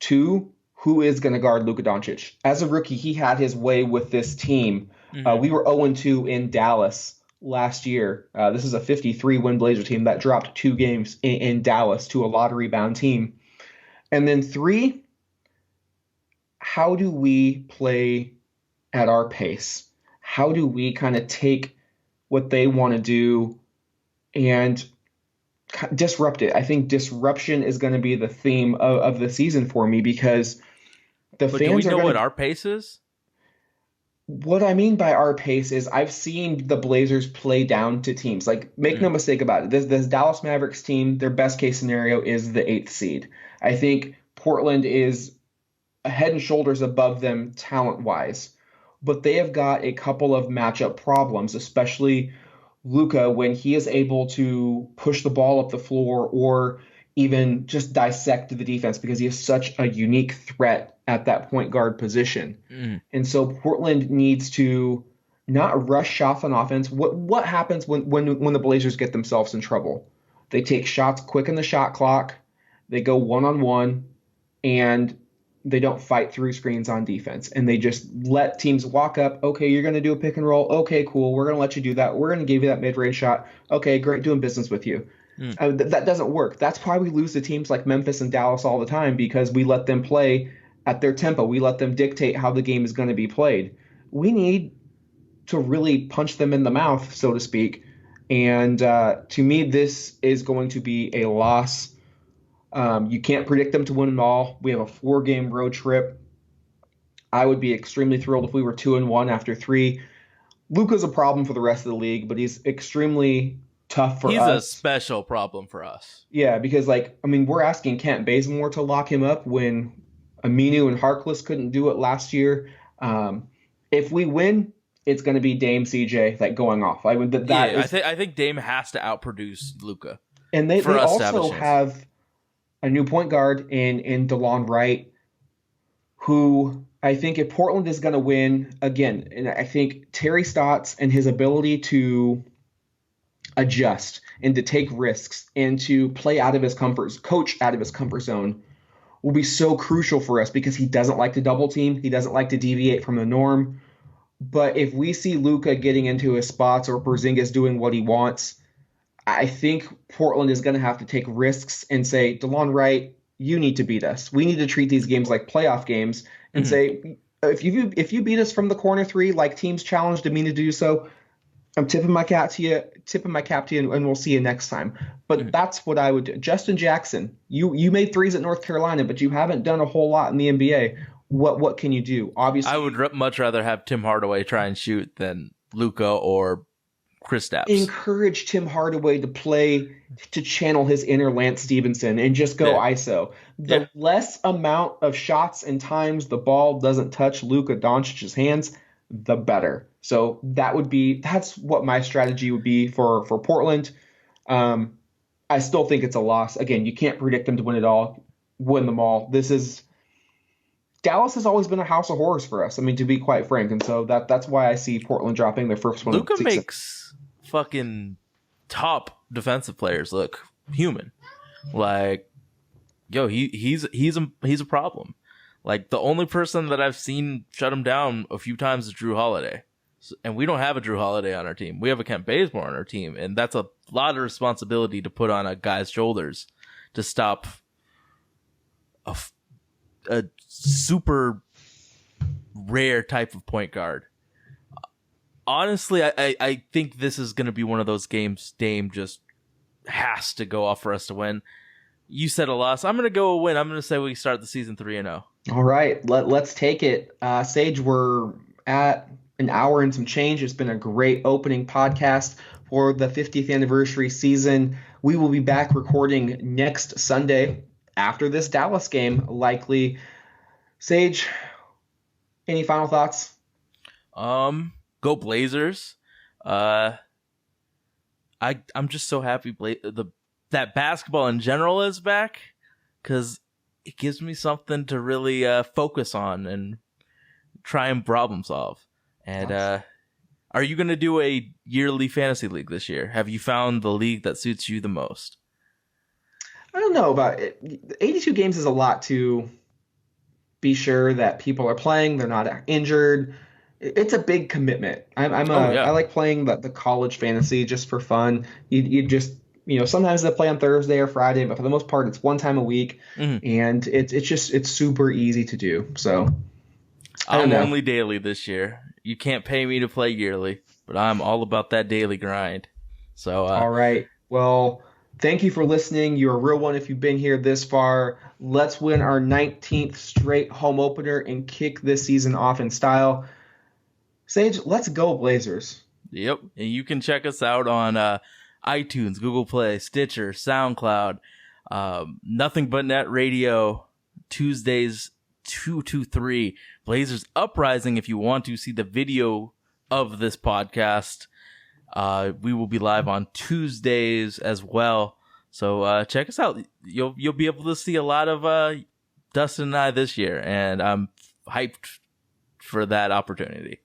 [SPEAKER 1] Two, who is going to guard Luka Doncic? As a rookie, he had his way with this team. Mm-hmm. We were 0-2 in Dallas last year. This is a 53-win Blazer team that dropped 2 games in Dallas to a lottery-bound team. And then 3, how do we play at our pace? How do we kind of take what they want to do and disrupt it? I think disruption is going to be the theme of the season for me, because the fans
[SPEAKER 2] do we know
[SPEAKER 1] what
[SPEAKER 2] our pace is?
[SPEAKER 1] What I mean by our pace is I've seen the Blazers play down to teams. Like, make no mistake about it. This Dallas Mavericks team, their best case scenario is the 8th seed. I think Portland is head and shoulders above them talent-wise. But they have got a couple of matchup problems, especially Luka, when he is able to push the ball up the floor or even just dissect the defense, because he is such a unique threat at that point guard position. And so Portland needs to not rush shots on offense. What happens when the Blazers get themselves in trouble? They take shots quick in the shot clock. They go one-on-one. and they don't fight through screens on defense, and they just let teams walk up. Okay, you're going to do a pick and roll. Okay, cool. We're going to let you do that. We're going to give you that mid-range shot. Okay, great, doing business with you. That doesn't work. That's why we lose to teams like Memphis and Dallas all the time, because we let them play at their tempo. We let them dictate how the game is going to be played. We need to really punch them in the mouth, so to speak. And to me, this is going to be a loss. You can't predict them to win them all. We have a 4-game road trip. I would be extremely thrilled if we were 2-1 after 3. Luka's a problem for the rest of the league, but he's extremely tough for us.
[SPEAKER 2] He's a special problem for us.
[SPEAKER 1] Yeah, because we're asking Kent Bazemore to lock him up when Aminu and Harkless couldn't do it last year. If we win, it's going to be Dame CJ going off.
[SPEAKER 2] I think Dame has to outproduce Luka.
[SPEAKER 1] And they also have a new point guard in DeLon Wright, who I think if Portland is going to win again, and I think Terry Stotts and his ability to adjust and to take risks and to play coach out of his comfort zone will be so crucial for us, because he doesn't like to double team. He doesn't like to deviate from the norm. But if we see Luka getting into his spots or Porzingis doing what he wants, I think Portland is going to have to take risks and say, DeLon Wright, you need to beat us. We need to treat these games like playoff games and say, if you beat us from the corner 3, like teams challenged me to do so, I'm tipping my cap to you, and we'll see you next time. But that's what I would do. Justin Jackson, you made threes at North Carolina, but you haven't done a whole lot in the NBA. What can you do? Obviously,
[SPEAKER 2] I would much rather have Tim Hardaway try and shoot than Luka or Kristaps.
[SPEAKER 1] Encourage Tim Hardaway to play, to channel his inner Lance Stevenson and just go ISO. The less amount of shots and times the ball doesn't touch Luka Doncic's hands, the better. So that's what my strategy would be for Portland. I still think it's a loss. Again, you can't predict them to win them all. Dallas has always been a house of horrors for us. To be quite frank. And so that's why I see Portland dropping their first one.
[SPEAKER 2] Luka makes fucking top defensive players look human. He's a problem. The only person that I've seen shut him down a few times is Drew Holiday. And we don't have a Drew Holiday on our team. We have a Kent Bazemore on our team. And that's a lot of responsibility to put on a guy's shoulders to stop a super rare type of point guard. Honestly, I think this is going to be one of those games Dame just has to go off for us to win. You said a loss. I'm going to go a win. I'm going to say we start the season 3-0.
[SPEAKER 1] All right, let's take it. Sage, we're at an hour and some change. It's been a great opening podcast for the 50th anniversary season. We will be back recording next Sunday after this Dallas game, likely. Sage, any final thoughts?
[SPEAKER 2] Go Blazers. I'm just so happy that basketball in general is back, because it gives me something to really focus on and try and problem solve. And are you going to do a yearly fantasy league this year? Have you found the league that suits you the most?
[SPEAKER 1] I don't know about it. 82 games is a lot to be sure that people are playing, they're not injured. It's a big commitment. I like playing the college fantasy just for fun. You just, sometimes they play on Thursday or Friday, but for the most part, it's one time a week, and it's super easy to do. So
[SPEAKER 2] I'm only daily this year. You can't pay me to play yearly, but I'm all about that daily grind. So
[SPEAKER 1] all right. Well, thank you for listening. You're a real one if you've been here this far. Let's win our 19th straight home opener and kick this season off in style. Sage, let's go Blazers.
[SPEAKER 2] Yep. And you can check us out on iTunes, Google Play, Stitcher, SoundCloud, Nothing But Net Radio, Tuesdays 2 to 3. Blazers Uprising if you want to see the video of this podcast. We will be live on Tuesdays as well. So check us out. You'll be able to see a lot of Dustin and I this year, and I'm hyped for that opportunity.